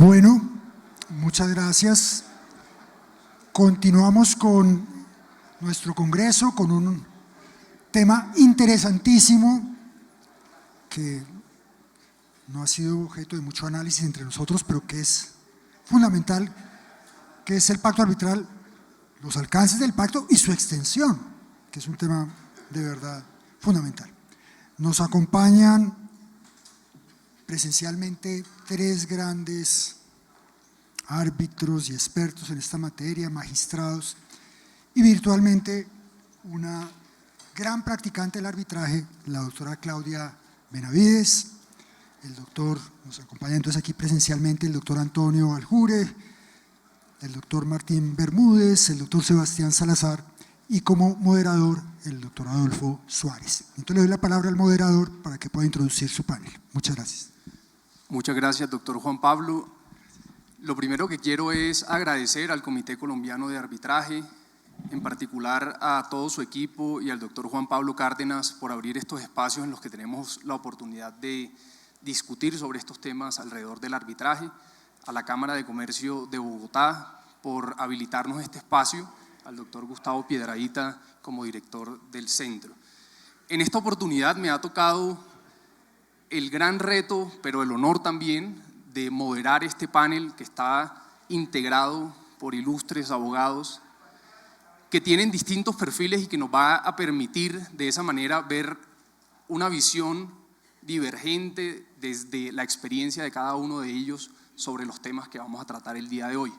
Bueno, muchas gracias. Continuamos con nuestro congreso, con un tema interesantísimo que no ha sido objeto de mucho análisis entre nosotros, pero que es fundamental, que es el pacto arbitral, los alcances del pacto y su extensión, que es un tema de verdad fundamental. Nos acompañan presencialmente tres grandes árbitros y expertos en esta materia, magistrados, y virtualmente una gran practicante del arbitraje, la doctora Claudia Benavides, nos acompaña entonces aquí presencialmente el doctor Antonio Aljure, el doctor Martín Bermúdez, el doctor Sebastián Salazar y como moderador el doctor Adolfo Suárez. Entonces le doy la palabra al moderador para que pueda introducir su panel. Muchas gracias. Muchas gracias, doctor Juan Pablo. Lo primero que quiero es agradecer al Comité Colombiano de Arbitraje, en particular a todo su equipo y al doctor Juan Pablo Cárdenas por abrir estos espacios en los que tenemos la oportunidad de discutir sobre estos temas alrededor del arbitraje, a la Cámara de Comercio de Bogotá por habilitarnos este espacio, al doctor Gustavo Piedradita como director del centro. En esta oportunidad me ha tocado el gran reto, pero el honor también, de moderar este panel que está integrado por ilustres abogados que tienen distintos perfiles y que nos va a permitir de esa manera ver una visión divergente desde la experiencia de cada uno de ellos sobre los temas que vamos a tratar el día de hoy.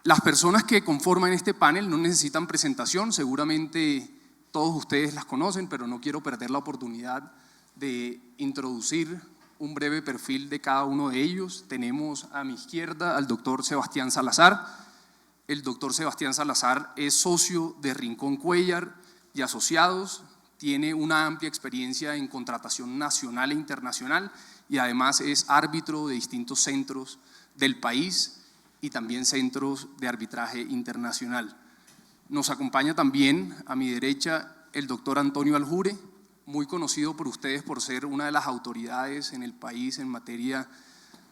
Las personas que conforman este panel no necesitan presentación, seguramente todos ustedes las conocen, pero no quiero perder la oportunidad de introducir un breve perfil de cada uno de ellos. Tenemos a mi izquierda al doctor Sebastián Salazar. El doctor Sebastián Salazar es socio de Rincón Cuéllar y Asociados, tiene una amplia experiencia en contratación nacional e internacional y además es árbitro de distintos centros del país y también centros de arbitraje internacional. Nos acompaña también a mi derecha el doctor Antonio Aljure, muy conocido por ustedes por ser una de las autoridades en el país en materia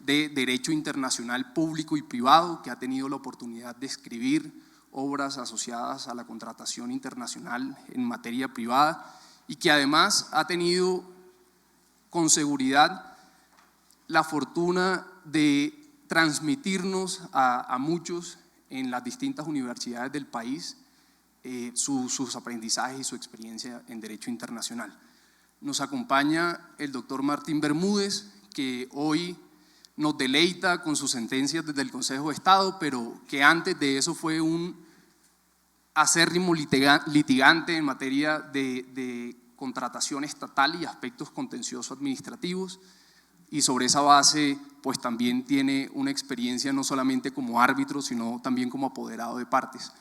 de derecho internacional público y privado, que ha tenido la oportunidad de escribir obras asociadas a la contratación internacional en materia privada y que además ha tenido con seguridad la fortuna de transmitirnos a muchos en las distintas universidades del país sus aprendizajes y su experiencia en derecho internacional. Nos acompaña el doctor Martín Bermúdez, que hoy nos deleita con sus sentencias desde el Consejo de Estado, pero que antes de eso fue un acérrimo litigante en materia de contratación estatal y aspectos contenciosos administrativos, y sobre esa base pues también tiene una experiencia no solamente como árbitro, sino también como apoderado de partes.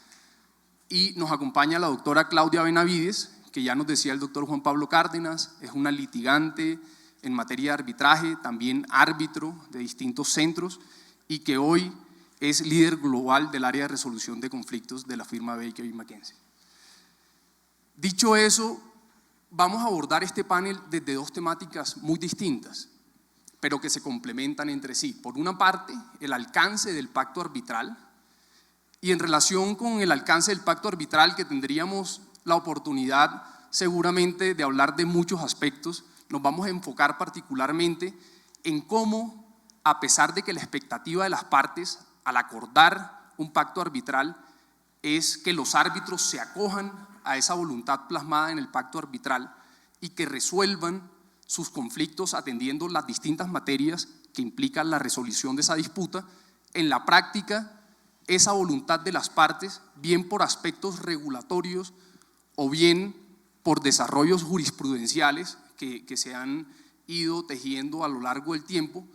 Y nos acompaña la doctora Claudia Benavides, que ya nos decía el doctor Juan Pablo Cárdenas, es una litigante en materia de arbitraje, también árbitro de distintos centros y que hoy es líder global del área de resolución de conflictos de la firma Baker McKenzie. Dicho eso, vamos a abordar este panel desde dos temáticas muy distintas, pero que se complementan entre sí. Por una parte, el alcance del pacto arbitral, y en relación con el alcance del pacto arbitral, que tendríamos la oportunidad seguramente de hablar de muchos aspectos, nos vamos a enfocar particularmente en cómo, a pesar de que la expectativa de las partes al acordar un pacto arbitral es que los árbitros se acojan a esa voluntad plasmada en el pacto arbitral y que resuelvan sus conflictos atendiendo las distintas materias que implican la resolución de esa disputa, en la práctica esa voluntad de las partes, bien por aspectos regulatorios o bien por desarrollos jurisprudenciales que se han ido tejiendo a lo largo del tiempo,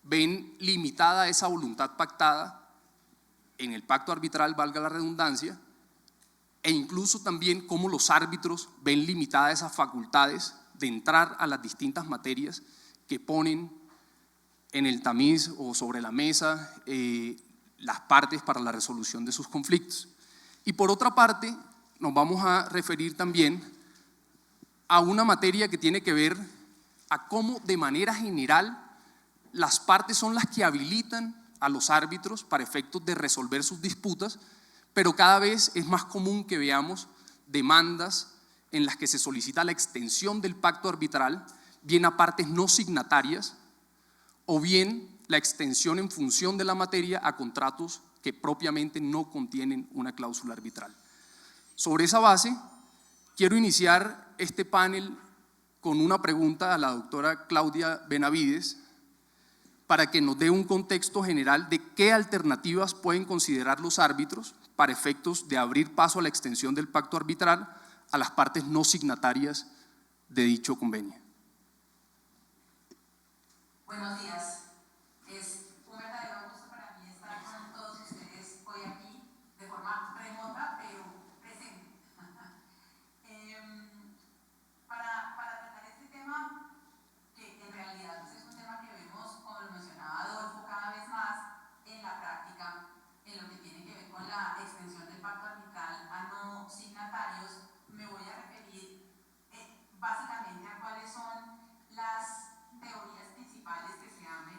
ven limitada esa voluntad pactada en el pacto arbitral, valga la redundancia, e incluso también cómo los árbitros ven limitadas esas facultades de entrar a las distintas materias que ponen en el tamiz o sobre la mesa las partes para la resolución de sus conflictos. Y por otra parte, nos vamos a referir también a una materia que tiene que ver a cómo de manera general las partes son las que habilitan a los árbitros para efectos de resolver sus disputas, pero cada vez es más común que veamos demandas en las que se solicita la extensión del pacto arbitral, bien a partes no signatarias, o bien la extensión en función de la materia a contratos que propiamente no contienen una cláusula arbitral. Sobre esa base, quiero iniciar este panel con una pregunta a la doctora Claudia Benavides para que nos dé un contexto general de qué alternativas pueden considerar los árbitros para efectos de abrir paso a la extensión del pacto arbitral a las partes no signatarias de dicho convenio. Buenos días. Es un verdadero gusto para mí estar con todos ustedes hoy aquí de forma remota pero presente. Para tratar este tema, que en realidad es un tema que vemos, como lo mencionaba Adolfo, cada vez más en la práctica, en lo que tiene que ver con la extensión del pacto arbitral a no signatarios, me voy a referir básicamente a cuáles son las teorías principales que se han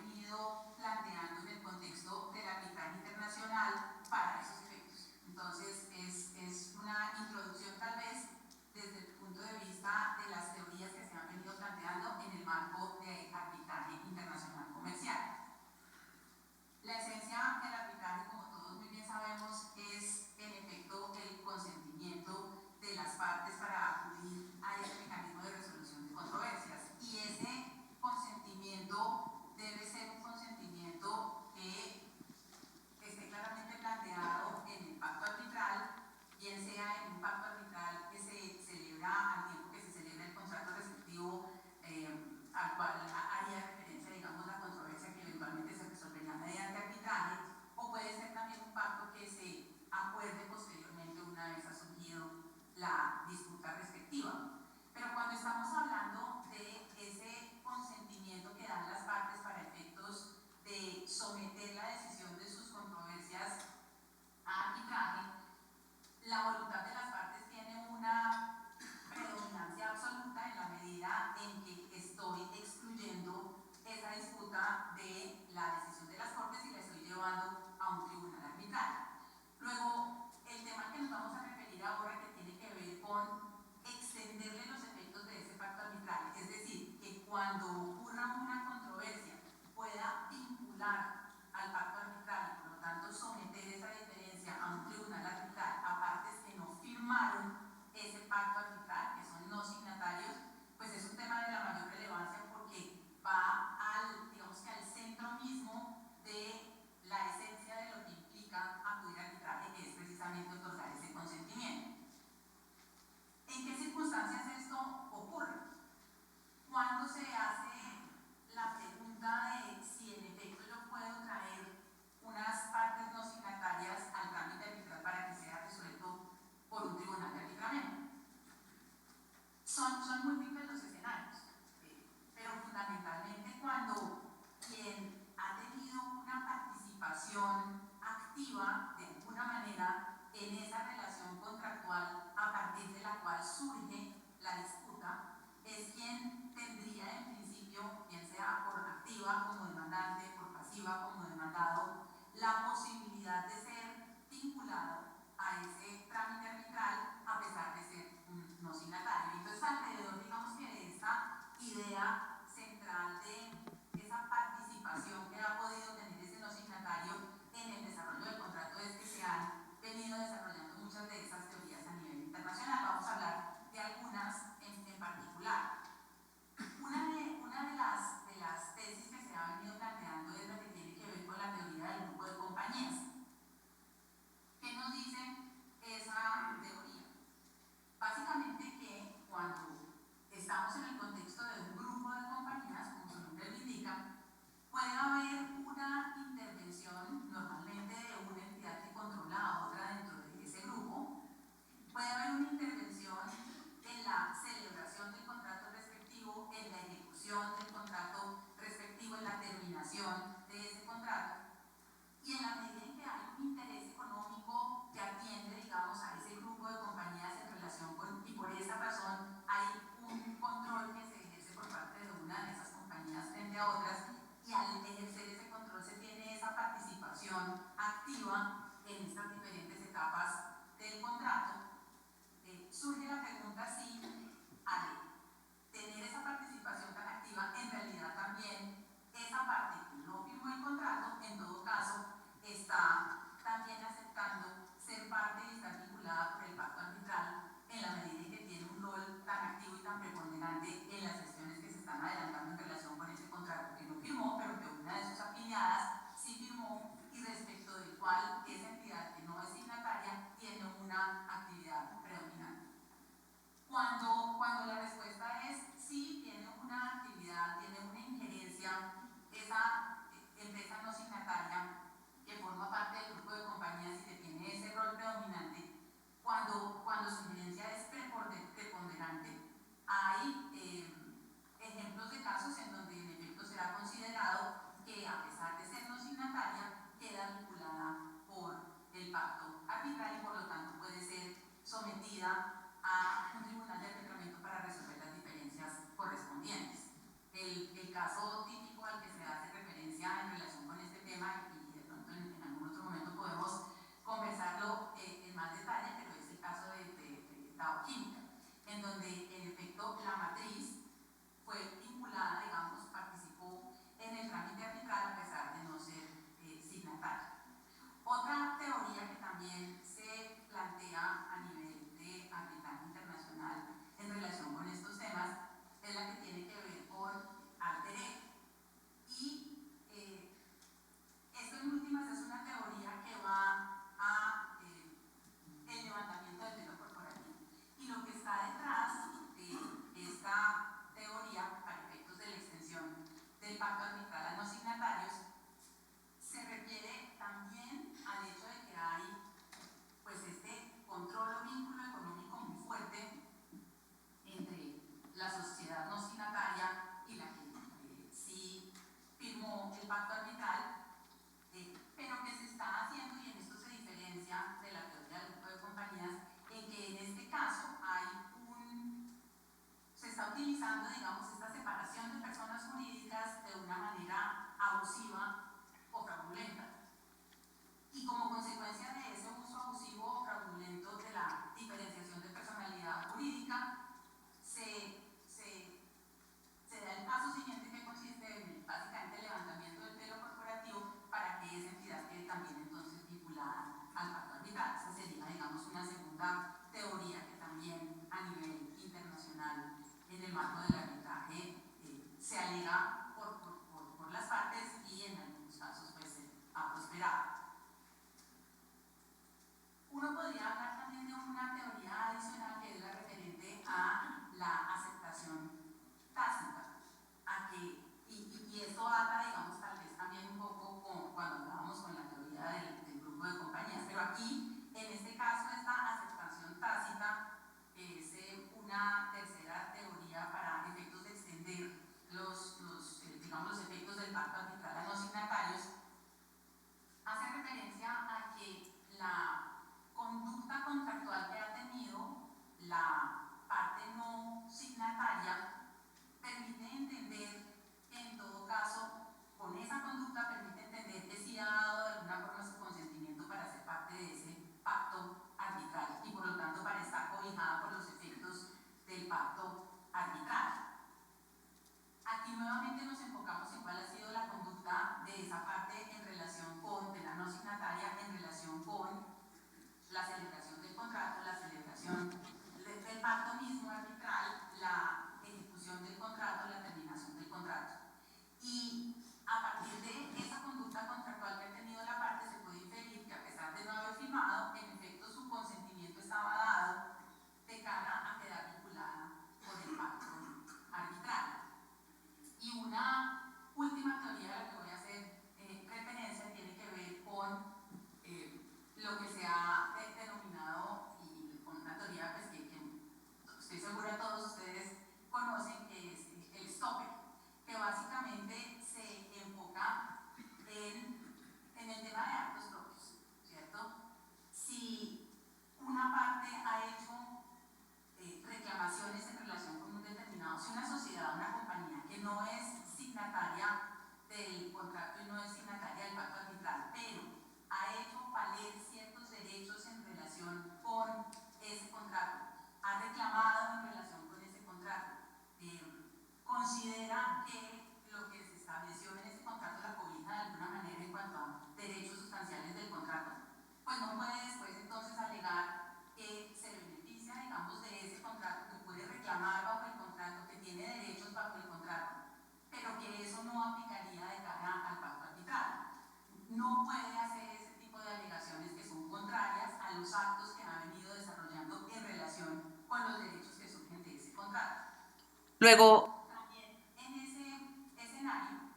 Luego, también en ese escenario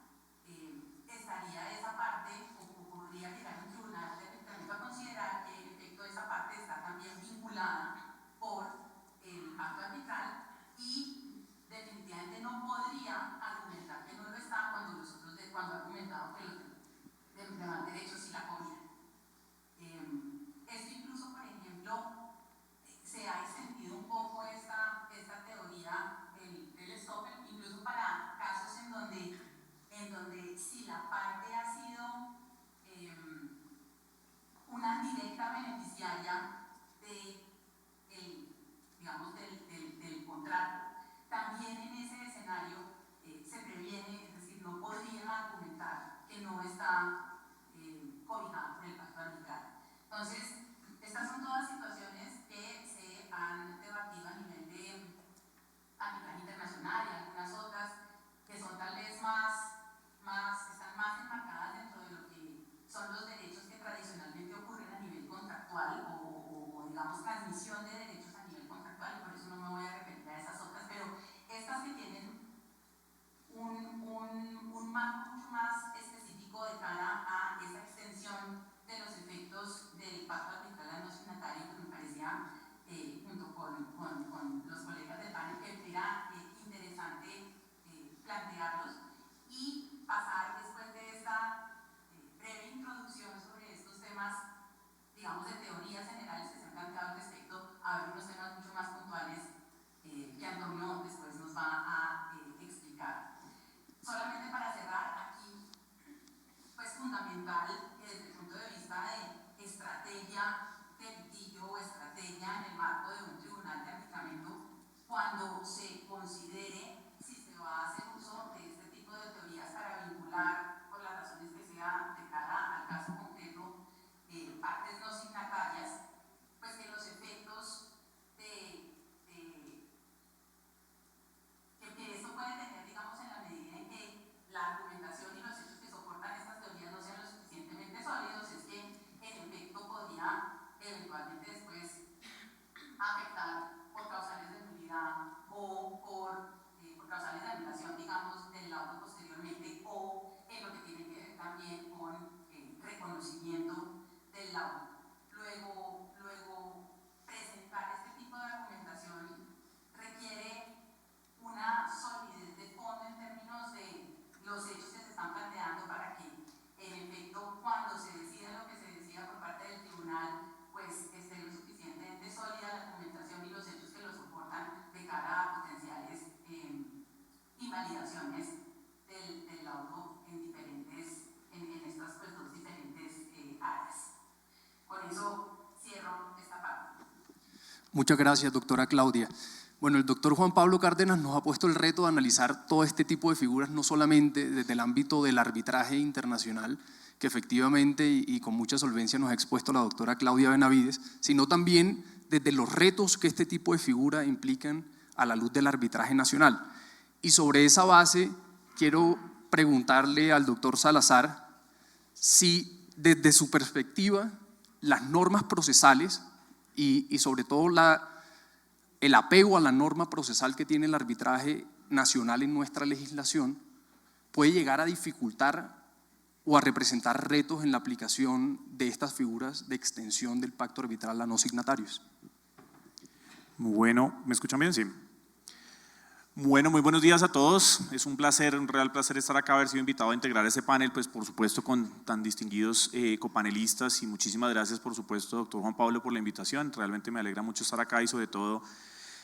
estaría esa parte, o podría llegar un tribunal de arbitramiento a considerar que en efecto esa parte está también vinculada por el acto arbitral y definitivamente no podría argumentar que no lo está cuando los otros, cuando ha argumentado que los demás derechos sí la cobran. Esto incluso, por ejemplo, se ha extendido un poco esta teoría del stopper, incluso para casos en donde si la parte ha sido una directa beneficiaria del contrato, también en ese escenario se previene, es decir, no podrían argumentar que no está cobijada por el pacto arbitral. Entonces, estas son todas situaciones que se han debatido a nivel de arbitraje internacional y algunas otras que son tal vez están más enmarcadas dentro de lo que son los derechos que tradicionalmente ocurren a nivel contractual o digamos transmisión de derechos a nivel contractual, y por eso no me voy a referir a esas otras, pero estas que tienen un marco mucho más específico de cara a esa extensión de los efectos del pacto arbitral al no signatario, que me parecía, junto con los colegas del panel, que era interesante plantearlos y pasar después de esta breve introducción sobre estos temas, digamos, de teorías generales que se han planteado al respecto, a ver unos temas mucho más puntuales que Antonio después nos va a explicar. Solamente para cerrar, aquí, pues fundamental desde el punto de vista de estrategia de litigio o estrategia en el marco de un tribunal de arbitramiento, cuando se considere si se va a hacer uso de este tipo de teorías para vincular, por las razones que sea, de cara al caso concreto, partes no signatarias, pues que los efectos que esto puede tener, digamos, en la medida en que la argumentación y los hechos que soportan estas teorías no sean lo suficientemente sólidos, es que en efecto podría eventualmente después afectar por causales de nulidad o por causales de anulación, digamos, del laudo posteriormente, o en lo que tiene que ver también con reconocimiento del laudo. Luego, presentar este tipo de argumentación requiere una solidez de fondo en términos de los hechos que se están planteando para que, en efecto, cuando se decida lo que se decida por parte del tribunal, pues esté lo suficientemente sólida la argumentación y los hechos que lo soportan de cara a potenciales invalidaciones del laudo en estas pues, dos diferentes áreas. Con eso cierro esta parte. Muchas gracias, doctora Claudia. Bueno, el doctor Juan Pablo Cárdenas nos ha puesto el reto de analizar todo este tipo de figuras, no solamente desde el ámbito del arbitraje internacional, que efectivamente y con mucha solvencia nos ha expuesto la doctora Claudia Benavides, sino también desde los retos que este tipo de figura implican a la luz del arbitraje nacional. Y sobre esa base quiero preguntarle al doctor Salazar si desde su perspectiva las normas procesales y sobre todo el apego a la norma procesal que tiene el arbitraje nacional en nuestra legislación puede llegar a dificultar o a representar retos en la aplicación de estas figuras de extensión del pacto arbitral a no signatarios. Bueno, ¿me escuchan bien? Sí. Bueno, muy buenos días a todos. Es un placer, un real placer estar acá, haber sido invitado a integrar ese panel, pues por supuesto con tan distinguidos copanelistas, y muchísimas gracias por supuesto, doctor Juan Pablo, por la invitación. Realmente me alegra mucho estar acá y sobre todo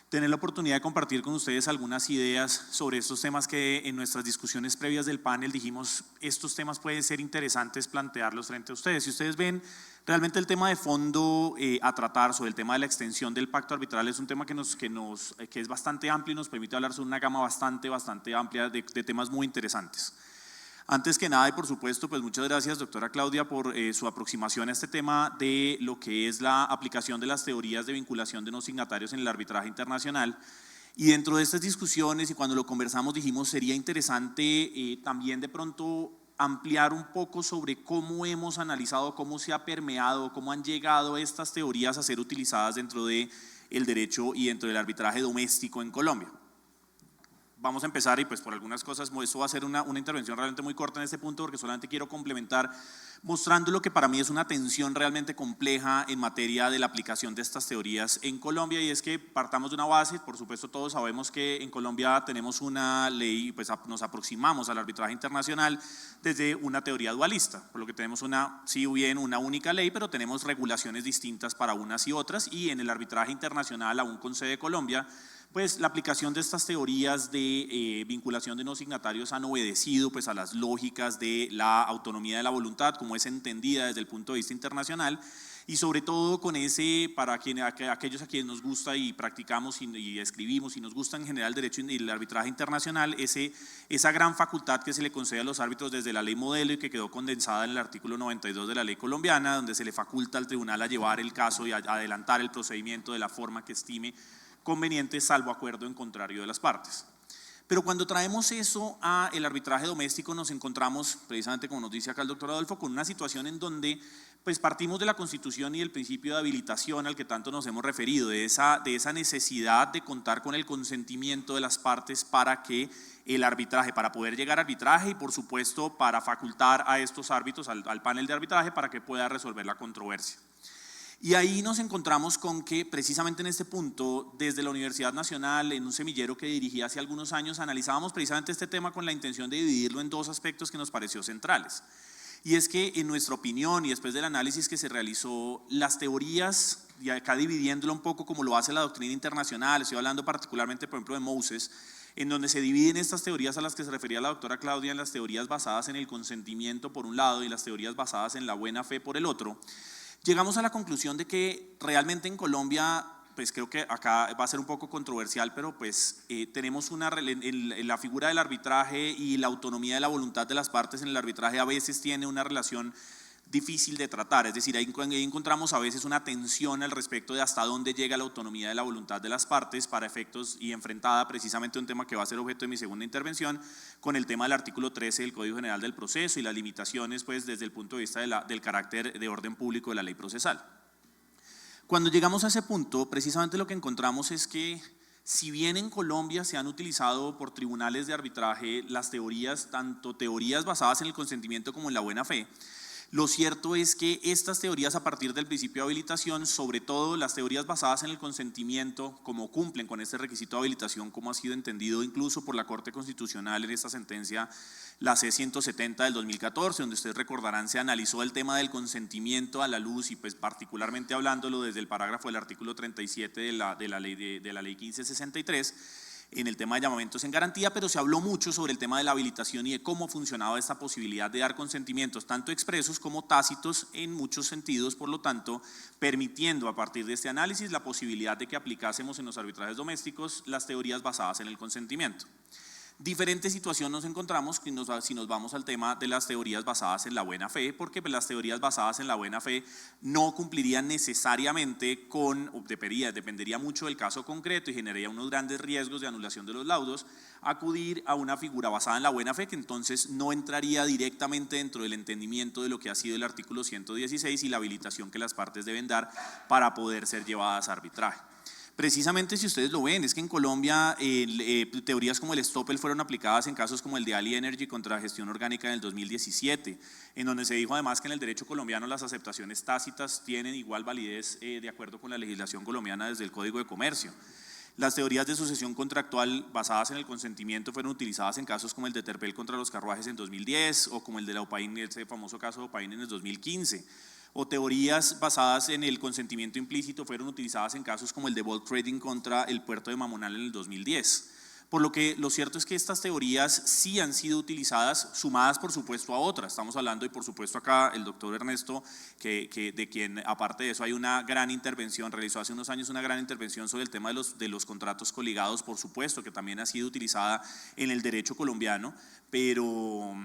tener la oportunidad de compartir con ustedes algunas ideas sobre estos temas que en nuestras discusiones previas del panel dijimos, estos temas pueden ser interesantes plantearlos frente a ustedes. Si ustedes ven, realmente el tema de fondo a tratar sobre el tema de la extensión del pacto arbitral es un tema que es bastante amplio y nos permite hablar sobre una gama bastante amplia de temas muy interesantes. Antes que nada, y por supuesto, pues muchas gracias, doctora Claudia, por su aproximación a este tema de lo que es la aplicación de las teorías de vinculación de no signatarios en el arbitraje internacional. Y dentro de estas discusiones y cuando lo conversamos dijimos sería interesante también de pronto ampliar un poco sobre cómo hemos analizado, cómo se ha permeado, cómo han llegado estas teorías a ser utilizadas dentro del derecho y dentro del arbitraje doméstico en Colombia. vamos a empezar y pues por algunas cosas, esto va a ser una intervención realmente muy corta en este punto porque solamente quiero complementar mostrando lo que para mí es una tensión realmente compleja en materia de la aplicación de estas teorías en Colombia, y es que partamos de una base. Por supuesto todos sabemos que en Colombia tenemos una ley, pues nos aproximamos al arbitraje internacional desde una teoría dualista, por lo que tenemos si bien una única ley, pero tenemos regulaciones distintas para unas y otras, y en el arbitraje internacional aún con sede Colombia, pues la aplicación de estas teorías de vinculación de no signatarios han obedecido pues a las lógicas de la autonomía de la voluntad como es entendida desde el punto de vista internacional, y sobre todo con para aquellos a quienes nos gusta y practicamos y escribimos y nos gusta en general el derecho y el arbitraje internacional, esa gran facultad que se le concede a los árbitros desde la ley modelo y que quedó condensada en el artículo 92 de la ley colombiana, donde se le faculta al tribunal a llevar el caso y a adelantar el procedimiento de la forma que estime conveniente, salvo acuerdo en contrario de las partes. Pero cuando traemos eso a el arbitraje doméstico nos encontramos, precisamente como nos dice acá el doctor Adolfo, con una situación en donde pues partimos de la Constitución y del principio de habilitación al que tanto nos hemos referido, de esa necesidad de contar con el consentimiento de las partes para que el arbitraje, para poder llegar a arbitraje y por supuesto para facultar a estos árbitros, al panel de arbitraje para que pueda resolver la controversia. Y ahí nos encontramos con que precisamente en este punto, desde la Universidad Nacional, en un semillero que dirigí hace algunos años, analizábamos precisamente este tema con la intención de dividirlo en dos aspectos que nos pareció centrales. Y es que en nuestra opinión y después del análisis que se realizó, las teorías, y acá dividiéndolo un poco como lo hace la doctrina internacional, estoy hablando particularmente por ejemplo de Moses, en donde se dividen estas teorías a las que se refería la doctora Claudia, en las teorías basadas en el consentimiento por un lado y las teorías basadas en la buena fe por el otro. Llegamos a la conclusión de que realmente en Colombia, pues creo que acá va a ser un poco controversial, pero pues tenemos en la figura del arbitraje y la autonomía de la voluntad de las partes en el arbitraje a veces tiene una relación difícil de tratar, es decir, ahí encontramos a veces una tensión al respecto de hasta dónde llega la autonomía de la voluntad de las partes para efectos y enfrentada precisamente un tema que va a ser objeto de mi segunda intervención con el tema del artículo 13 del Código General del Proceso y las limitaciones pues desde el punto de vista del carácter de orden público de la ley procesal. Cuando llegamos a ese punto, precisamente lo que encontramos es que si bien en Colombia se han utilizado por tribunales de arbitraje las teorías, tanto teorías basadas en el consentimiento como en la buena fe, lo cierto es que estas teorías a partir del principio de habilitación, sobre todo las teorías basadas en el consentimiento, como cumplen con este requisito de habilitación, como ha sido entendido incluso por la Corte Constitucional en esta sentencia, la C-170 del 2014, donde ustedes recordarán se analizó el tema del consentimiento a la luz y pues particularmente hablándolo desde el parágrafo del artículo 37 de la ley 1563, en el tema de llamamientos en garantía, pero se habló mucho sobre el tema de la habilitación y de cómo funcionaba esta posibilidad de dar consentimientos tanto expresos como tácitos en muchos sentidos, por lo tanto permitiendo a partir de este análisis la posibilidad de que aplicásemos en los arbitrajes domésticos las teorías basadas en el consentimiento. Diferente situación nos encontramos si nos vamos al tema de las teorías basadas en la buena fe, porque las teorías basadas en la buena fe no cumplirían necesariamente dependería mucho del caso concreto y generaría unos grandes riesgos de anulación de los laudos, acudir a una figura basada en la buena fe que entonces no entraría directamente dentro del entendimiento de lo que ha sido el artículo 116 y la habilitación que las partes deben dar para poder ser llevadas a arbitraje. Precisamente si ustedes lo ven, es que en Colombia teorías como el estoppel fueron aplicadas en casos como el de Ali Energy contra la gestión orgánica en el 2017, en donde se dijo además que en el derecho colombiano las aceptaciones tácitas tienen igual validez de acuerdo con la legislación colombiana desde el Código de Comercio. Las teorías de sucesión contractual basadas en el consentimiento fueron utilizadas en casos como el de Terpel contra los carruajes en 2010 o como el de la Opain, ese famoso caso de Opain en el 2015. O teorías basadas en el consentimiento implícito fueron utilizadas en casos como el de Bolt Trading contra el puerto de Mamonal en el 2010. Por lo que lo cierto es que estas teorías sí han sido utilizadas, sumadas por supuesto a otras. Estamos hablando y por supuesto acá el doctor Ernesto, de quien aparte de eso hay una gran intervención, realizó hace unos años una gran intervención sobre el tema de los contratos coligados, por supuesto que también ha sido utilizada en el derecho colombiano, pero...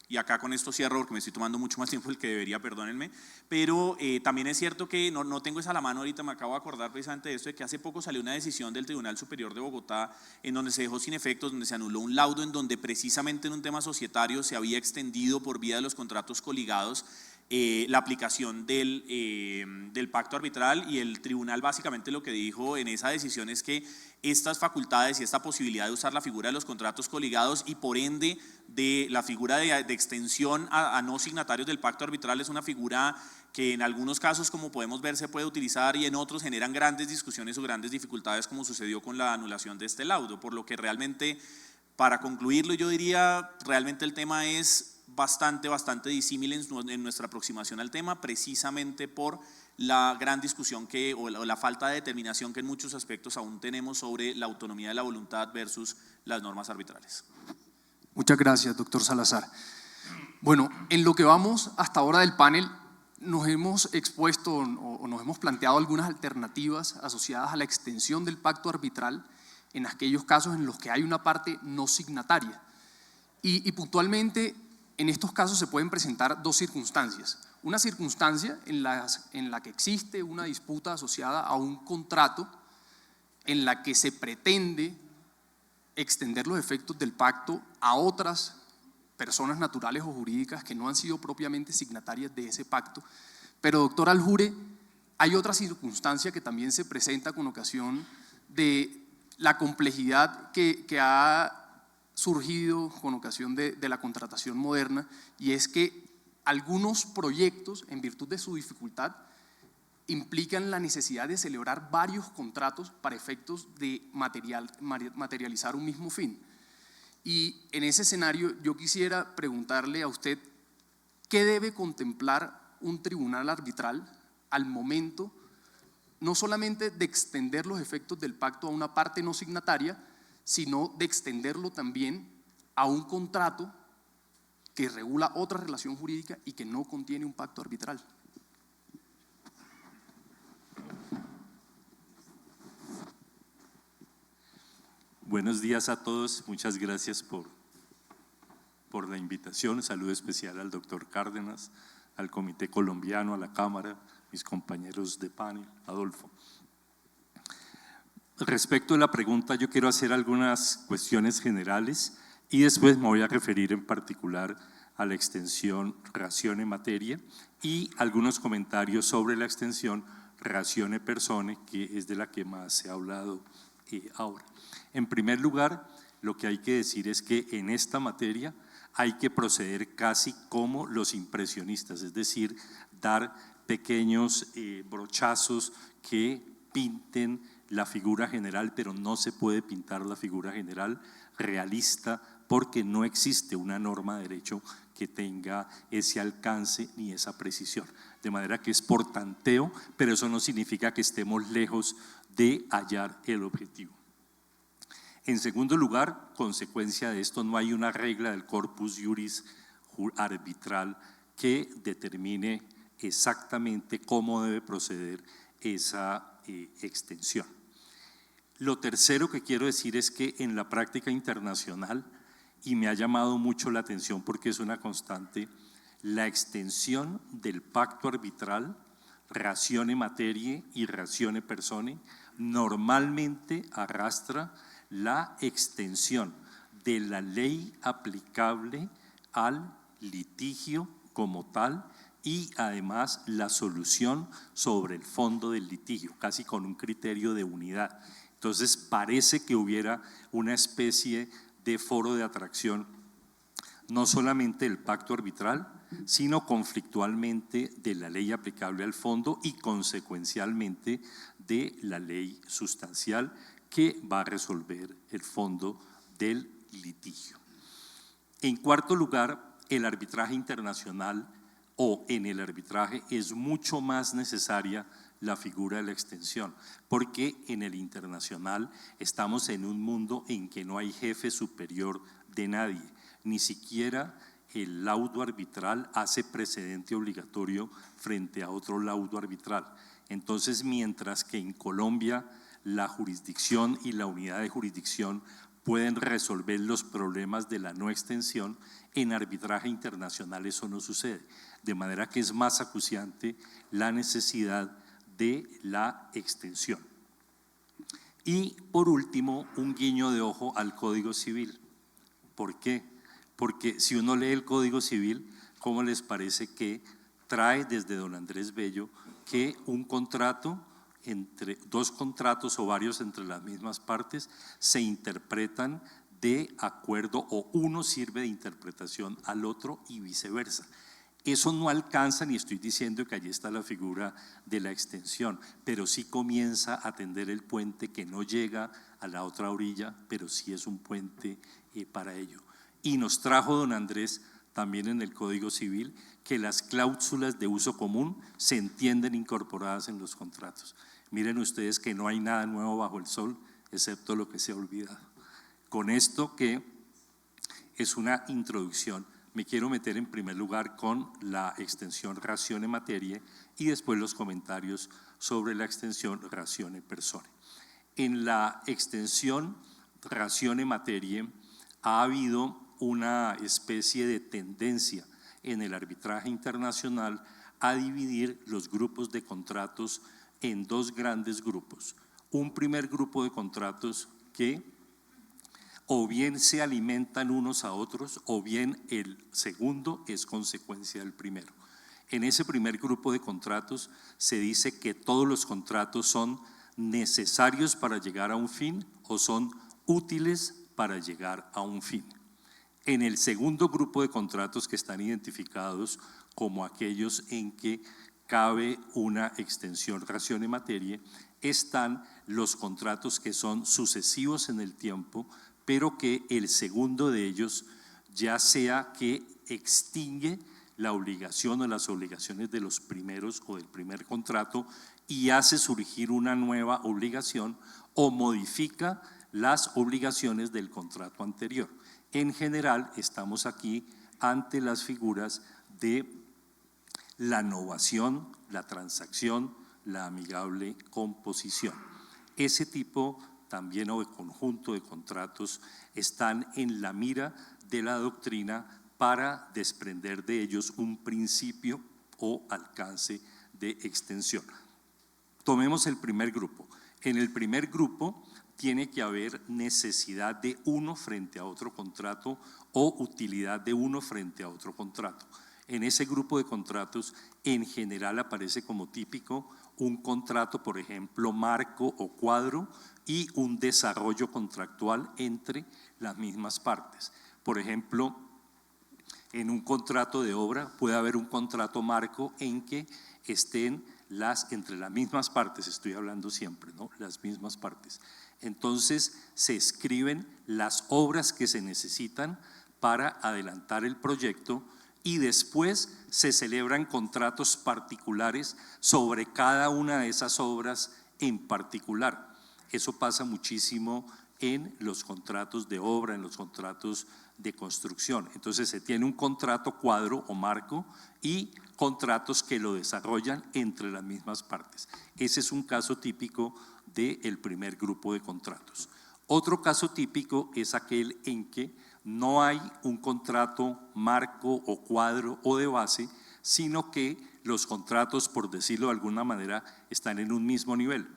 Y acá con esto cierro porque me estoy tomando mucho más tiempo del que debería, perdónenme, pero también es cierto que no tengo esa a la mano ahorita, me acabo de acordar precisamente de esto, de que hace poco salió una decisión del Tribunal Superior de Bogotá en donde se dejó sin efectos, donde se anuló un laudo en donde precisamente en un tema societario se había extendido por vía de los contratos coligados la aplicación del pacto arbitral, y el tribunal básicamente lo que dijo en esa decisión es que estas facultades y esta posibilidad de usar la figura de los contratos coligados y por ende de la figura de extensión a no signatarios del pacto arbitral es una figura que en algunos casos, como podemos ver, se puede utilizar y en otros generan grandes discusiones o grandes dificultades, como sucedió con la anulación de este laudo, por lo que realmente, para concluirlo, yo diría, realmente el tema es bastante disímil en nuestra aproximación al tema, precisamente por la gran discusión o la falta de determinación que en muchos aspectos aún tenemos sobre la autonomía de la voluntad versus las normas arbitrales. Muchas gracias, doctor Salazar. Bueno, en lo que vamos hasta ahora del panel, nos hemos expuesto o nos hemos planteado algunas alternativas asociadas a la extensión del pacto arbitral en aquellos casos en los que hay una parte no signataria. Y puntualmente, en estos casos se pueden presentar dos circunstancias. Una circunstancia en la que existe una disputa asociada a un contrato en la que se pretende extender los efectos del pacto a otras personas naturales o jurídicas que no han sido propiamente signatarias de ese pacto. Pero, doctor Aljure, hay otra circunstancia que también se presenta con ocasión de la complejidad que ha surgido con ocasión de la contratación moderna, y es que algunos proyectos, en virtud de su dificultad, implican la necesidad de celebrar varios contratos para efectos de materializar un mismo fin. Y en ese escenario yo quisiera preguntarle a usted qué debe contemplar un tribunal arbitral al momento no solamente de extender los efectos del pacto a una parte no signataria, sino de extenderlo también a un contrato que regula otra relación jurídica y que no contiene un pacto arbitral. Buenos días a todos, muchas gracias por la invitación. Saludo especial al doctor Cárdenas, al Comité Colombiano, a la Cámara, mis compañeros de panel, Adolfo. Respecto a la pregunta, yo quiero hacer algunas cuestiones generales y después me voy a referir en particular a la extensión ratione materia y algunos comentarios sobre la extensión ratione persone, que es de la que más se ha hablado ahora. En primer lugar, lo que hay que decir es que en esta materia hay que proceder casi como los impresionistas, es decir, dar pequeños brochazos que pinten la figura general, pero no se puede pintar la figura general realista porque no existe una norma de derecho que tenga ese alcance ni esa precisión. De manera que es por tanteo, pero eso no significa que estemos lejos de hallar el objetivo. En segundo lugar, consecuencia de esto, no hay una regla del corpus juris arbitral que determine exactamente cómo debe proceder esa extensión. Lo tercero que quiero decir es que en la práctica internacional, y me ha llamado mucho la atención porque es una constante, la extensión del pacto arbitral, ratione materie y ratione persone, normalmente arrastra la extensión de la ley aplicable al litigio como tal y además la solución sobre el fondo del litigio, casi con un criterio de unidad. Entonces parece que hubiera una especie de foro de atracción, no solamente del pacto arbitral, sino conflictualmente de la ley aplicable al fondo y consecuencialmente de la ley sustancial que va a resolver el fondo del litigio. En cuarto lugar, el arbitraje internacional o en el arbitraje es mucho más necesaria la figura de la extensión, porque en el internacional estamos en un mundo en que no hay jefe superior de nadie, ni siquiera el laudo arbitral hace precedente obligatorio frente a otro laudo arbitral. Entonces, mientras que en Colombia la jurisdicción y la unidad de jurisdicción pueden resolver los problemas de la no extensión, en arbitraje internacional eso no sucede, de manera que es más acuciante la necesidad de la extensión. Y por último, un guiño de ojo al Código Civil. ¿Por qué? Porque si uno lee el Código Civil, ¿cómo les parece que trae desde don Andrés Bello que un contrato entre dos contratos o varios entre las mismas partes se interpretan de acuerdo o uno sirve de interpretación al otro y viceversa. Eso no alcanza, ni estoy diciendo que allí está la figura de la extensión, pero sí comienza a tender el puente que no llega a la otra orilla, pero sí es un puente para ello. Y nos trajo don Andrés también en el Código Civil que las cláusulas de uso común se entienden incorporadas en los contratos. Miren ustedes que no hay nada nuevo bajo el sol, excepto lo que se ha olvidado. Con esto, que es una introducción, me quiero meter en primer lugar con la extensión ratione materie y después los comentarios sobre la extensión ratione persone. En la extensión ratione materie ha habido una especie de tendencia en el arbitraje internacional a dividir los grupos de contratos en dos grandes grupos. Un primer grupo de contratos que o bien se alimentan unos a otros o bien el segundo es consecuencia del primero. En ese primer grupo de contratos se dice que todos los contratos son necesarios para llegar a un fin o son útiles para llegar a un fin. En el segundo grupo de contratos, que están identificados como aquellos en que cabe una extensión ratione materie, están los contratos que son sucesivos en el tiempo, pero que el segundo de ellos ya sea que extingue la obligación o las obligaciones de los primeros o del primer contrato y hace surgir una nueva obligación o modifica las obligaciones del contrato anterior. En general, estamos aquí ante las figuras de la novación, la transacción, la amigable composición. Ese tipo también o de conjunto de contratos están en la mira de la doctrina para desprender de ellos un principio o alcance de extensión. Tomemos el primer grupo. En el primer grupo tiene que haber necesidad de uno frente a otro contrato o utilidad de uno frente a otro contrato. En ese grupo de contratos en general aparece como típico un contrato, por ejemplo, marco o cuadro y un desarrollo contractual entre las mismas partes. Por ejemplo, en un contrato de obra puede haber un contrato marco en que estén entre las mismas partes, estoy hablando siempre, ¿no? Las mismas partes. Entonces se escriben las obras que se necesitan para adelantar el proyecto y después se celebran contratos particulares sobre cada una de esas obras en particular. Eso pasa muchísimo en los contratos de obra, en los contratos de construcción. Entonces se tiene un contrato cuadro o marco y contratos que lo desarrollan entre las mismas partes. Ese es un caso típico del primer grupo de contratos. Otro caso típico es aquel en que no hay un contrato marco o cuadro o de base, sino que los contratos, por decirlo de alguna manera, están en un mismo nivel.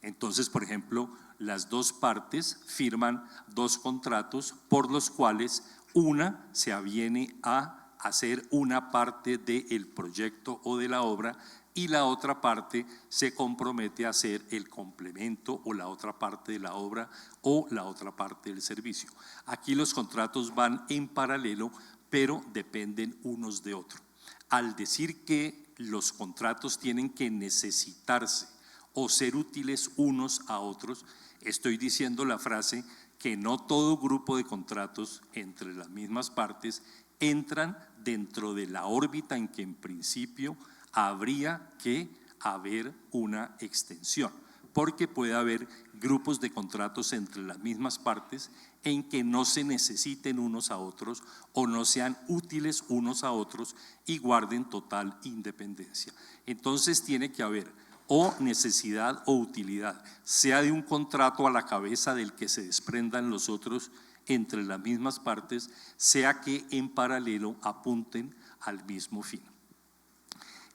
Entonces, por ejemplo, las dos partes firman dos contratos por los cuales una se aviene a hacer una parte del proyecto o de la obra y la otra parte se compromete a hacer el complemento o la otra parte de la obra o la otra parte del servicio. Aquí los contratos van en paralelo, pero dependen unos de otros. Al decir que los contratos tienen que necesitarse o ser útiles unos a otros, estoy diciendo la frase que no todo grupo de contratos entre las mismas partes entran dentro de la órbita en que en principio habría que haber una extensión, porque puede haber grupos de contratos entre las mismas partes en que no se necesiten unos a otros o no sean útiles unos a otros y guarden total independencia. Entonces tiene que haber o necesidad o utilidad, sea de un contrato a la cabeza del que se desprendan los otros entre las mismas partes, sea que en paralelo apunten al mismo fin.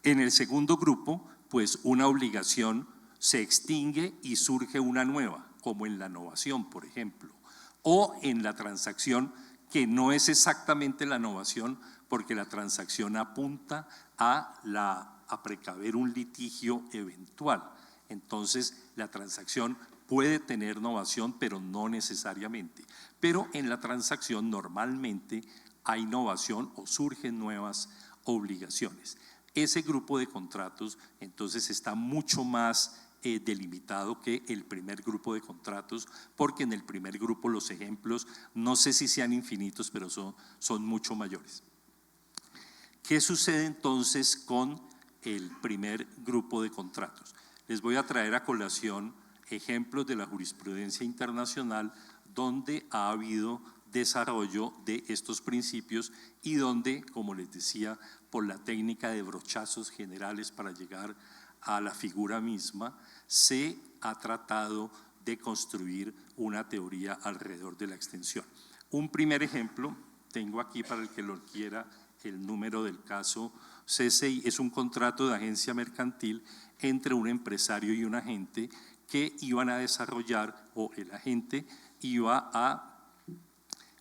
En el segundo grupo, pues una obligación se extingue y surge una nueva, como en la novación, por ejemplo, o en la transacción, que no es exactamente la novación, porque la transacción apunta a precaver un litigio eventual. Entonces, la transacción puede tener novación, pero no necesariamente. Pero en la transacción normalmente hay innovación o surgen nuevas obligaciones. Ese grupo de contratos entonces está mucho más delimitado que el primer grupo de contratos, porque en el primer grupo los ejemplos, no sé si sean infinitos, pero son mucho mayores. ¿Qué sucede entonces con el primer grupo de contratos? Les voy a traer a colación ejemplos de la jurisprudencia internacional donde ha habido desarrollo de estos principios y donde, como les decía, por la técnica de brochazos generales para llegar a la figura misma, se ha tratado de construir una teoría alrededor de la extensión. Un primer ejemplo, tengo aquí para el que lo quiera el número del caso CCI, es un contrato de agencia mercantil entre un empresario y un agente que iban a desarrollar, o el agente iba a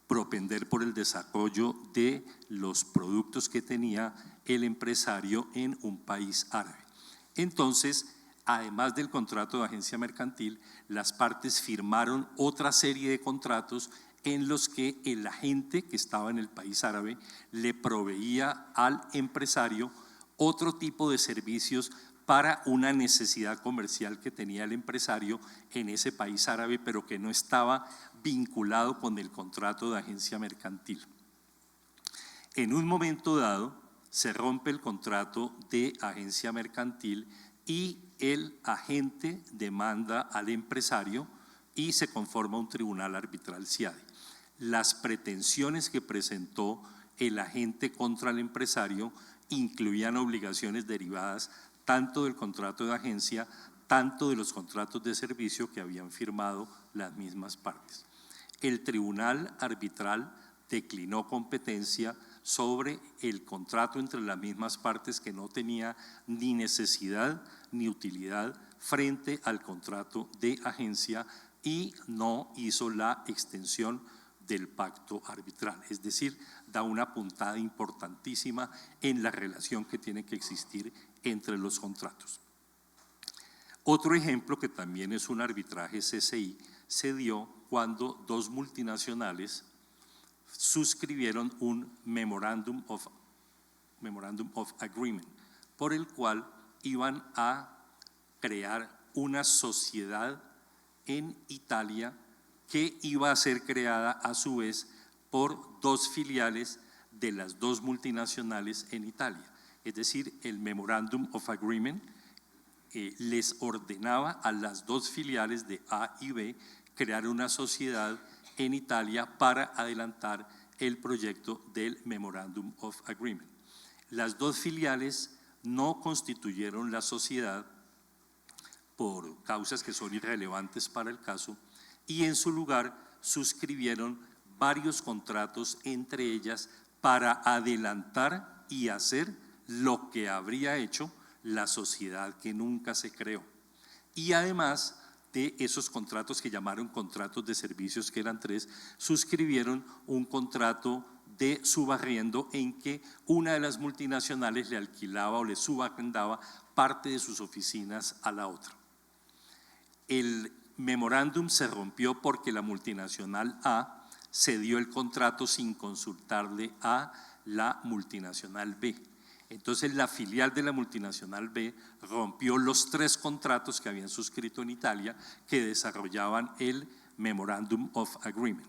propender por el desarrollo de los productos que tenía el empresario en un país árabe. Entonces, además del contrato de agencia mercantil, las partes firmaron otra serie de contratos en los que el agente que estaba en el país árabe le proveía al empresario otro tipo de servicios para una necesidad comercial que tenía el empresario en ese país árabe, pero que no estaba vinculado con el contrato de agencia mercantil. En un momento dado, se rompe el contrato de agencia mercantil y el agente demanda al empresario y se conforma un tribunal arbitral CIADE. Las pretensiones que presentó el agente contra el empresario incluían obligaciones derivadas tanto del contrato de agencia, tanto de los contratos de servicio que habían firmado las mismas partes. El tribunal arbitral declinó competencia sobre el contrato entre las mismas partes que no tenía ni necesidad ni utilidad frente al contrato de agencia y no hizo la extensión del pacto arbitral, es decir, da una puntada importantísima en la relación que tiene que existir entre los contratos. Otro ejemplo que también es un arbitraje CCI se dio cuando dos multinacionales suscribieron un Memorandum of Agreement por el cual iban a crear una sociedad en Italia que iba a ser creada a su vez por dos filiales de las dos multinacionales en Italia. Es decir, el Memorandum of Agreement les ordenaba a las dos filiales de A y B crear una sociedad en Italia para adelantar el proyecto del Memorandum of Agreement. Las dos filiales no constituyeron la sociedad por causas que son irrelevantes para el caso y en su lugar suscribieron varios contratos, entre ellas para adelantar y hacer lo que habría hecho la sociedad que nunca se creó. Y además de esos contratos que llamaron contratos de servicios, que eran 3, suscribieron un contrato de subarriendo en que una de las multinacionales le alquilaba o le subarrendaba parte de sus oficinas a la otra. El memorándum se rompió porque la multinacional A cedió el contrato sin consultarle a la multinacional B. Entonces la filial de la multinacional B rompió los 3 contratos que habían suscrito en Italia que desarrollaban el Memorandum of Agreement.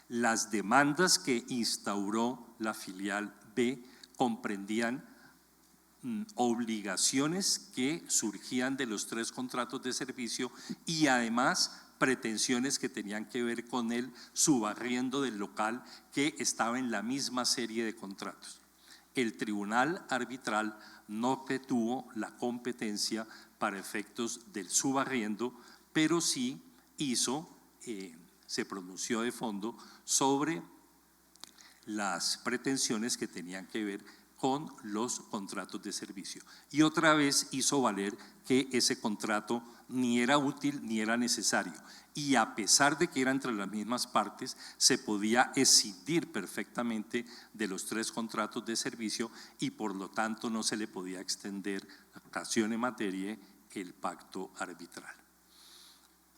Las demandas que instauró la filial B comprendían obligaciones que surgían de los 3 contratos de servicio y además pretensiones que tenían que ver con el subarriendo del local que estaba en la misma serie de contratos. El tribunal arbitral no tuvo la competencia para efectos del subarriendo, pero sí se pronunció de fondo sobre las pretensiones que tenían que ver con los contratos de servicio. Y otra vez hizo valer que ese contrato ni era útil ni era necesario. Y a pesar de que era entre las mismas partes, se podía escindir perfectamente de los 3 contratos de servicio y por lo tanto no se le podía extender la acción en materia el pacto arbitral.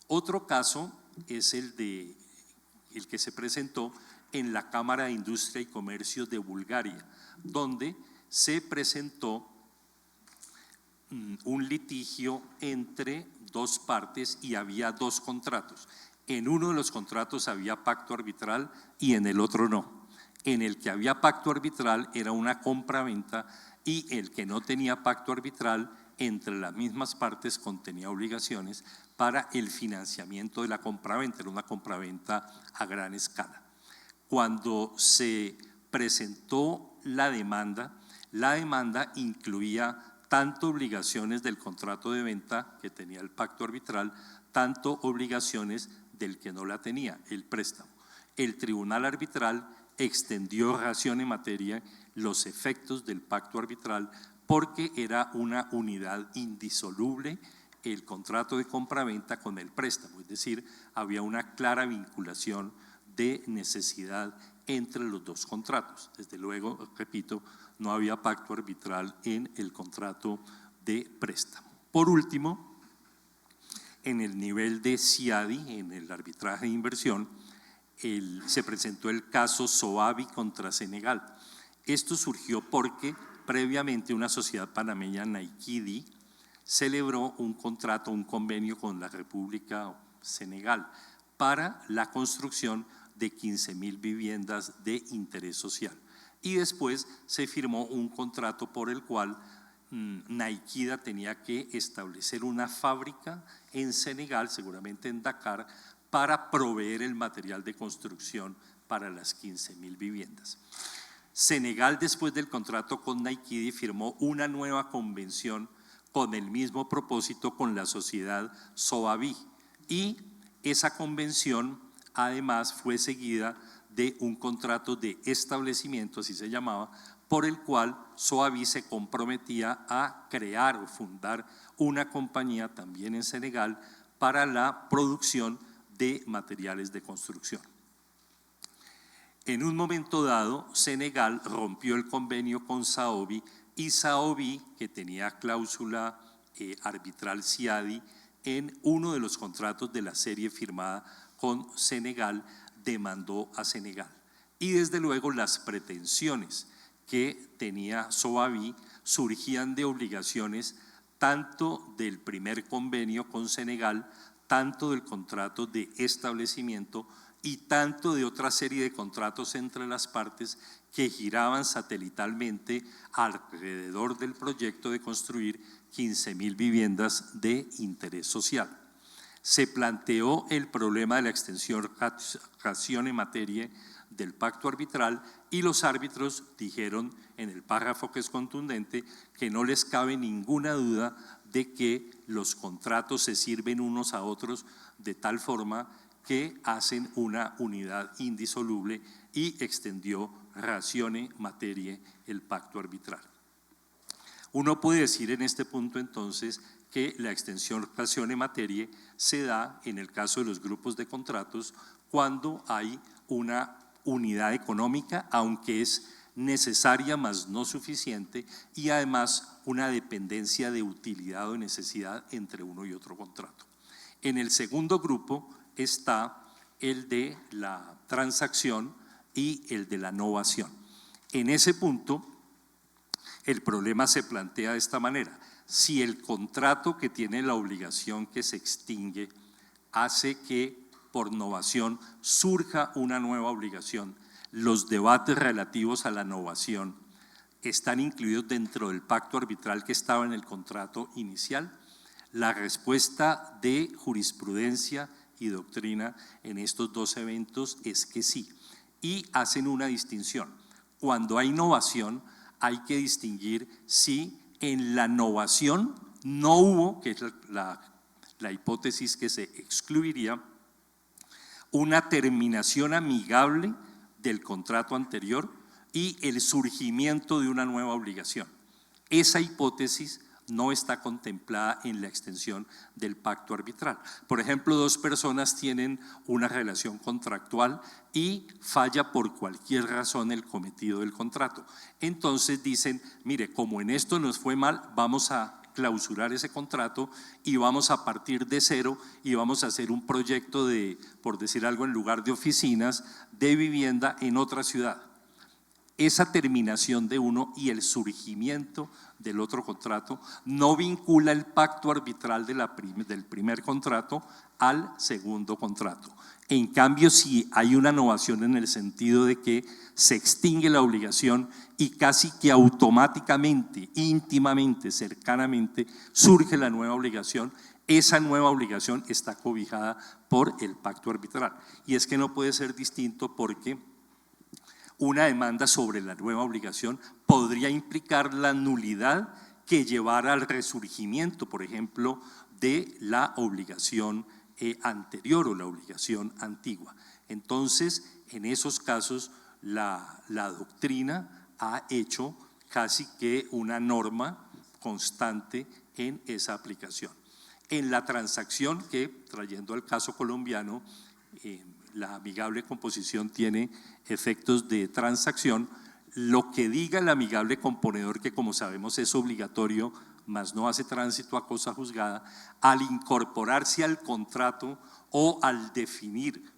Otro caso es el que se presentó en la Cámara de Industria y Comercio de Bulgaria, donde se presentó un litigio entre dos partes y había dos contratos. En uno de los contratos había pacto arbitral y en el otro no. En el que había pacto arbitral era una compra-venta y el que no tenía pacto arbitral entre las mismas partes contenía obligaciones para el financiamiento de la compraventa, era una compraventa a gran escala. Cuando se presentó la demanda incluía tanto obligaciones del contrato de venta que tenía el pacto arbitral, tanto obligaciones del que no la tenía, el préstamo. El tribunal arbitral extendió ratione materia los efectos del pacto arbitral porque era una unidad indisoluble el contrato de compraventa con el préstamo, es decir, había una clara vinculación de necesidad entre los dos contratos. Desde luego, repito, no había pacto arbitral en el contrato de préstamo. Por último, en el nivel de CIADI, en el arbitraje de inversión, se presentó el caso Soavi contra Senegal. Esto surgió porque previamente una sociedad panameña, Naikidi, celebró un contrato, un convenio con la República Senegal para la construcción de 15.000 viviendas de interés social. Y después se firmó un contrato por el cual Naikida tenía que establecer una fábrica en Senegal, seguramente en Dakar, para proveer el material de construcción para las 15.000 viviendas. Senegal, después del contrato con Naikidi, firmó una nueva convención con el mismo propósito con la sociedad Soavi, y esa convención además fue seguida de un contrato de establecimiento, así se llamaba, por el cual Soavi se comprometía a crear o fundar una compañía también en Senegal para la producción de materiales de construcción. En un momento dado, Senegal rompió el convenio con Saovi y Saovi, que tenía cláusula arbitral CIADI en uno de los contratos de la serie firmada con Senegal, demandó a Senegal. Y desde luego las pretensiones que tenía Soavi surgían de obligaciones tanto del primer convenio con Senegal, tanto del contrato de establecimiento y tanto de otra serie de contratos entre las partes que giraban satelitalmente alrededor del proyecto de construir 15.000 viviendas de interés social. Se planteó el problema de la extensión ratione materia del pacto arbitral y los árbitros dijeron en el párrafo que es contundente que no les cabe ninguna duda de que los contratos se sirven unos a otros de tal forma que hacen una unidad indisoluble, y extendió ratione materia el pacto arbitral. Uno puede decir en este punto entonces que la extensión ratione materia se da en el caso de los grupos de contratos cuando hay una unidad económica, aunque es necesaria mas no suficiente, y además una dependencia de utilidad o necesidad entre uno y otro contrato. En el segundo grupo está el de la transacción y el de la novación. En ese punto, el problema se plantea de esta manera: si el contrato que tiene la obligación que se extingue hace que por novación surja una nueva obligación, los debates relativos a la novación están incluidos dentro del pacto arbitral que estaba en el contrato inicial. La respuesta de jurisprudencia y doctrina en estos dos eventos es que sí, y hacen una distinción. Cuando hay novación hay que distinguir si en la novación no hubo, que es la hipótesis que se excluiría, una terminación amigable del contrato anterior y el surgimiento de una nueva obligación. Esa hipótesis no está contemplada en la extensión del pacto arbitral. Por ejemplo, dos personas tienen una relación contractual y falla por cualquier razón el cometido del contrato. Entonces dicen, mire, como en esto nos fue mal, vamos a clausurar ese contrato y vamos a partir de cero y vamos a hacer un proyecto de, por decir algo, en lugar de oficinas, de vivienda en otra ciudad. Esa terminación de uno y el surgimiento del otro contrato no vincula el pacto arbitral del primer contrato al segundo contrato. En cambio, sí hay una novación en el sentido de que se extingue la obligación y casi que automáticamente, íntimamente, cercanamente, surge la nueva obligación. Esa nueva obligación está cobijada por el pacto arbitral. Y es que no puede ser distinto porque una demanda sobre la nueva obligación podría implicar la nulidad que llevara al resurgimiento, por ejemplo, de la obligación anterior o la obligación antigua. Entonces, en esos casos, la doctrina ha hecho casi que una norma constante en esa aplicación. En la transacción que, trayendo al caso colombiano, la amigable composición tiene efectos de transacción, lo que diga el amigable componedor, que como sabemos es obligatorio, mas no hace tránsito a cosa juzgada, al incorporarse al contrato o al definir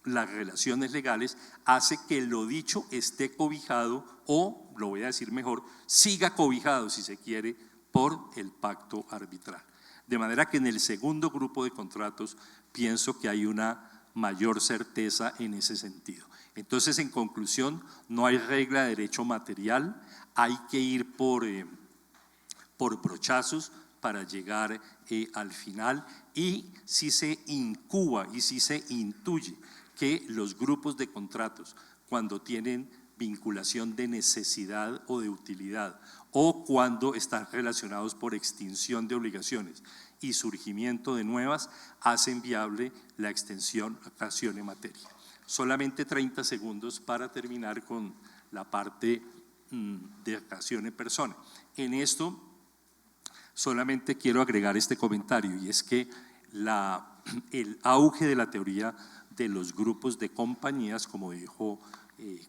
las relaciones legales, hace que lo dicho esté cobijado o, lo voy a decir mejor, siga cobijado, si se quiere, por el pacto arbitral. De manera que en el segundo grupo de contratos pienso que hay una mayor certeza en ese sentido. Entonces, en conclusión, no hay regla de derecho material, hay que ir por brochazos para llegar al final, y si se incuba y si se intuye que los grupos de contratos, cuando tienen vinculación de necesidad o de utilidad, o cuando están relacionados por extinción de obligaciones y surgimiento de nuevas, hacen viable la extensión ratione materia. Solamente 30 segundos para terminar con la parte de ratione persone. En esto solamente quiero agregar este comentario, y es que el auge de la teoría de los grupos de compañías, como dijo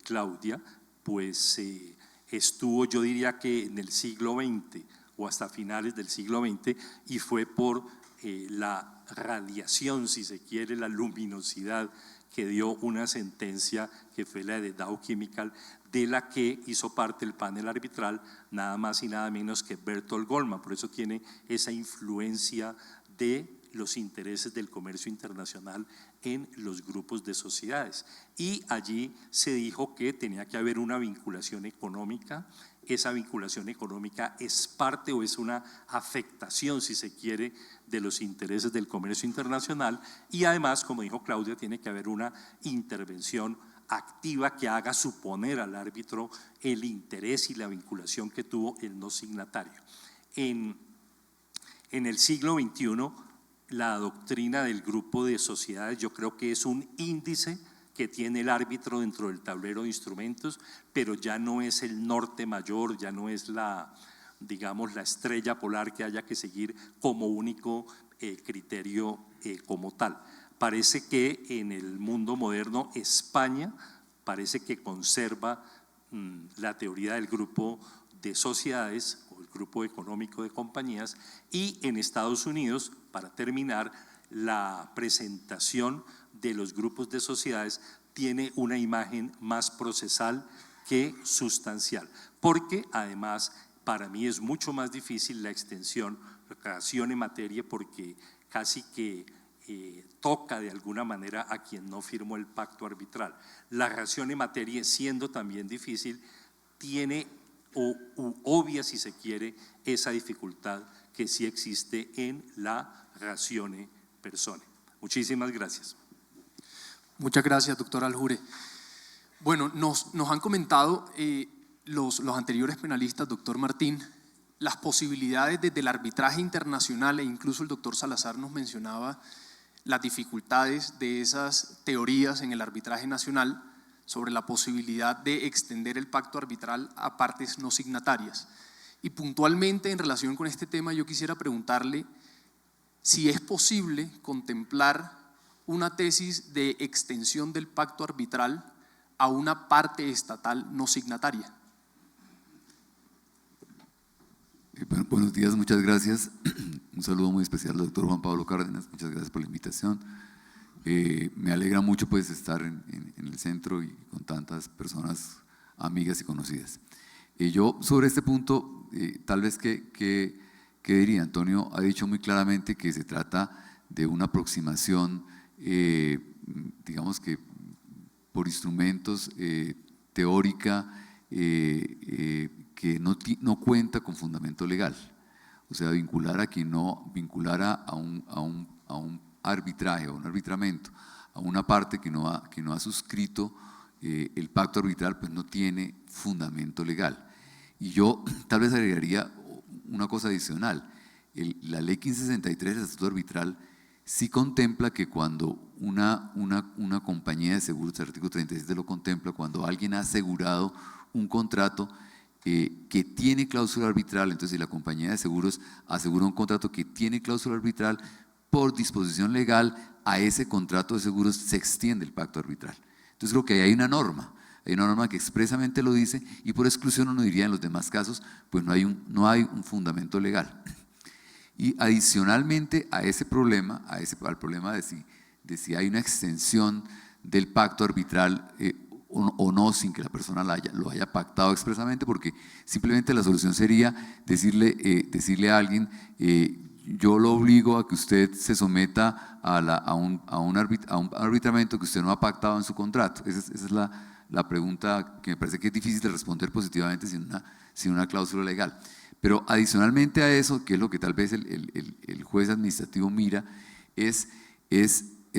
Claudia, pues estuvo, yo diría que en el siglo XX o hasta finales del siglo XX, y fue por la radiación, si se quiere, la luminosidad que dio una sentencia que fue la de Dow Chemical, de la que hizo parte el panel arbitral nada más y nada menos que Berthold Goldman. Por eso tiene esa influencia de los intereses del comercio internacional en los grupos de sociedades. Y allí se dijo que tenía que haber una vinculación económica. Esa vinculación económica es parte o es una afectación, si se quiere, de los intereses del comercio internacional, y además, como dijo Claudia, tiene que haber una intervención activa que haga suponer al árbitro el interés y la vinculación que tuvo el no signatario. En el siglo XXI, la doctrina del grupo de sociedades yo creo que es un índice que tiene el árbitro dentro del tablero de instrumentos, pero ya no es el norte mayor, ya no es digamos, la estrella polar que haya que seguir como único criterio como tal. Parece que en el mundo moderno España parece que conserva la teoría del grupo de sociedades o el grupo económico de compañías, y en Estados Unidos, para terminar, la presentación de los grupos de sociedades tiene una imagen más procesal que sustancial, porque además para mí es mucho más difícil la extensión ratione materia, porque casi que toca de alguna manera a quien no firmó el pacto arbitral. La ratione materia, siendo también difícil, tiene obvia, si se quiere, esa dificultad que sí existe en la ratione persone. Muchísimas gracias. Muchas gracias, doctor Aljure. Bueno, nos han comentado los anteriores penalistas, doctor Martín, las posibilidades desde el arbitraje internacional, e incluso el doctor Salazar nos mencionaba las dificultades de esas teorías en el arbitraje nacional sobre la posibilidad de extender el pacto arbitral a partes no signatarias. Y puntualmente en relación con este tema yo quisiera preguntarle si es posible contemplar una tesis de extensión del pacto arbitral a una parte estatal no signataria. Bueno, buenos días, muchas gracias. Un saludo muy especial al doctor Juan Pablo Cárdenas, muchas gracias por la invitación. Me alegra mucho pues estar en el centro y con tantas personas amigas y conocidas. Yo sobre este punto, tal vez que diría, Antonio ha dicho muy claramente que se trata de una aproximación, digamos que por instrumentos teórica, que no cuenta con fundamento legal. O sea, vincular a un arbitraje, a un arbitramento, a una parte que no ha suscrito el pacto arbitral, pues no tiene fundamento legal. Y yo tal vez agregaría una cosa adicional. La ley 1563 del estatuto arbitral sí contempla que cuando una compañía de seguros, el artículo 37 lo contempla, cuando alguien ha asegurado un contrato que tiene cláusula arbitral, entonces si la compañía de seguros asegura un contrato que tiene cláusula arbitral, por disposición legal a ese contrato de seguros se extiende el pacto arbitral. Entonces creo que ahí hay una norma que expresamente lo dice, y por exclusión uno diría en los demás casos, pues no hay un fundamento legal. Y adicionalmente a ese problema, al problema de si hay una extensión del pacto arbitral o no, sin que la persona lo haya pactado expresamente, porque simplemente la solución sería decirle a alguien, yo lo obligo a que usted se someta a un arbitramiento que usted no ha pactado en su contrato. Esa es la pregunta que me parece que es difícil de responder positivamente sin una cláusula legal. Pero adicionalmente a eso, que es lo que tal vez el juez administrativo mira, es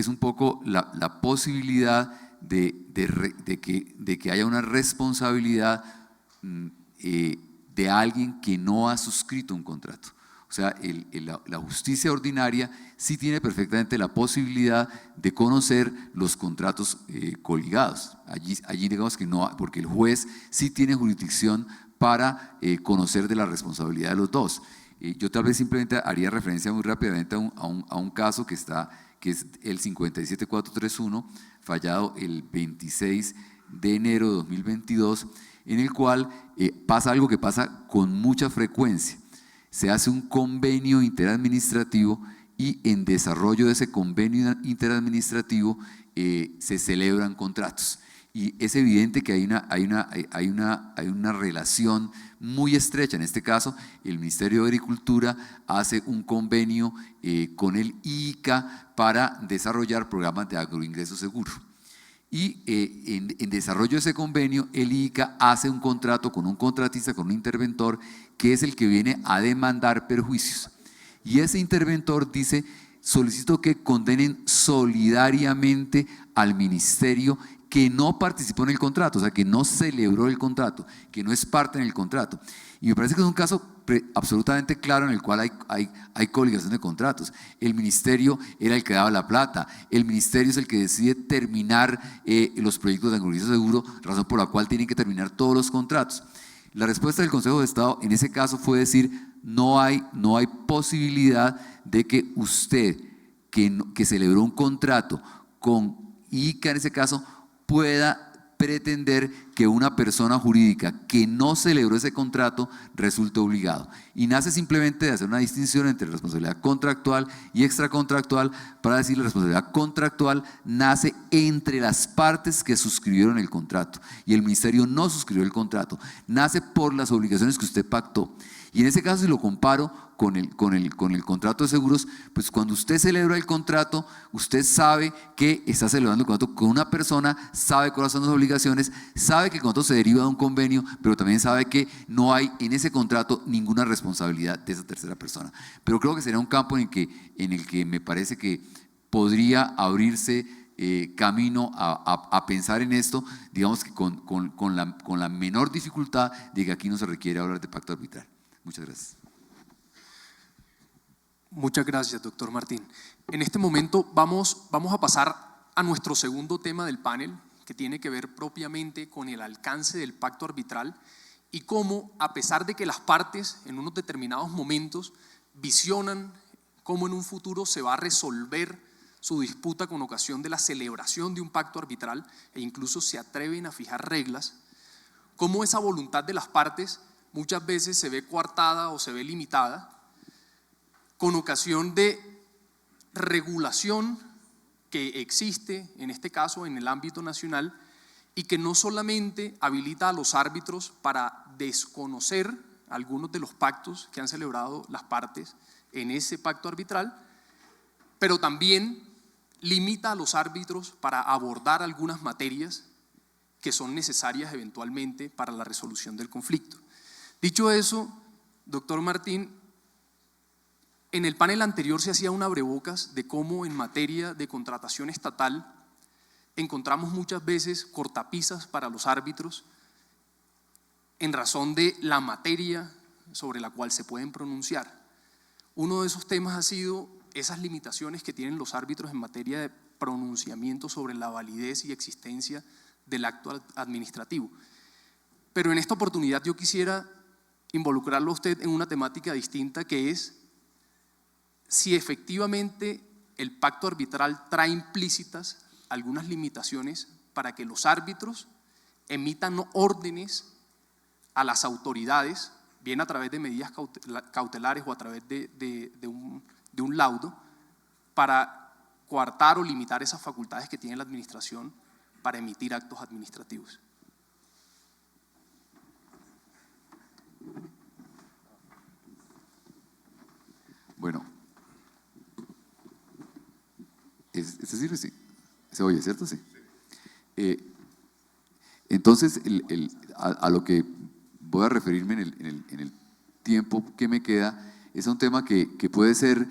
un poco la posibilidad de que haya una responsabilidad de alguien que no ha suscrito un contrato. O sea, la justicia ordinaria sí tiene perfectamente la posibilidad de conocer los contratos coligados. Allí digamos que no, porque el juez sí tiene jurisdicción para conocer de la responsabilidad de los dos. Yo tal vez simplemente haría referencia muy rápidamente a un caso que es el 57431, fallado el 26 de enero de 2022, en el cual pasa algo que pasa con mucha frecuencia. Se hace un convenio interadministrativo y en desarrollo de ese convenio interadministrativo se celebran contratos. Y es evidente que hay una relación muy estrecha. En este caso, el Ministerio de Agricultura hace un convenio con el IICA para desarrollar programas de agroingreso seguro. Y en desarrollo de ese convenio, el IICA hace un contrato con un contratista, con un interventor, que es el que viene a demandar perjuicios. Y ese interventor dice, solicito que condenen solidariamente al ministerio que no participó en el contrato, o sea, que no celebró el contrato, que no es parte en el contrato. Y me parece que es un caso absolutamente claro en el cual hay coligación de contratos. El ministerio era el que daba la plata, el ministerio es el que decide terminar los proyectos de agroingreso seguro, razón por la cual tienen que terminar todos los contratos. La respuesta del Consejo de Estado en ese caso fue decir, no hay posibilidad de que usted, que celebró un contrato con IICA en ese caso, pueda pretender que una persona jurídica que no celebró ese contrato resulte obligado. Y nace simplemente de hacer una distinción entre responsabilidad contractual y extracontractual, para decir la responsabilidad contractual nace entre las partes que suscribieron el contrato y el ministerio no suscribió el contrato, nace por las obligaciones que usted pactó. Y en ese caso, si lo comparo con el contrato de seguros, pues cuando usted celebra el contrato, usted sabe que está celebrando el contrato con una persona, sabe cuáles son las obligaciones, sabe que el contrato se deriva de un convenio, pero también sabe que no hay en ese contrato ninguna responsabilidad de esa tercera persona. Pero creo que sería un campo en el que me parece que podría abrirse camino a pensar en esto, digamos que con la menor dificultad de que aquí no se requiere hablar de pacto arbitral. Muchas gracias. Muchas gracias, doctor Martín. En este momento vamos a pasar a nuestro segundo tema del panel, que tiene que ver propiamente con el alcance del pacto arbitral y cómo, a pesar de que las partes en unos determinados momentos visionan cómo en un futuro se va a resolver su disputa con ocasión de la celebración de un pacto arbitral e incluso se atreven a fijar reglas, cómo esa voluntad de las partes muchas veces se ve coartada o se ve limitada con ocasión de regulación que existe, en este caso en el ámbito nacional, y que no solamente habilita a los árbitros para desconocer algunos de los pactos que han celebrado las partes en ese pacto arbitral, pero también limita a los árbitros para abordar algunas materias que son necesarias eventualmente para la resolución del conflicto. Dicho eso, doctor Martín, en el panel anterior se hacía un abrebocas de cómo en materia de contratación estatal encontramos muchas veces cortapisas para los árbitros en razón de la materia sobre la cual se pueden pronunciar. Uno de esos temas ha sido esas limitaciones que tienen los árbitros en materia de pronunciamiento sobre la validez y existencia del acto administrativo. Pero en esta oportunidad yo quisiera involucrarlo a usted en una temática distinta, que es si efectivamente el pacto arbitral trae implícitas algunas limitaciones para que los árbitros emitan órdenes a las autoridades, bien a través de medidas cautelares o a través de un laudo, para coartar o limitar esas facultades que tiene la administración para emitir actos administrativos. Bueno, ¿este sirve? Sí. ¿Se oye, cierto? Sí. Entonces, a lo que voy a referirme en el tiempo que me queda es un tema que puede ser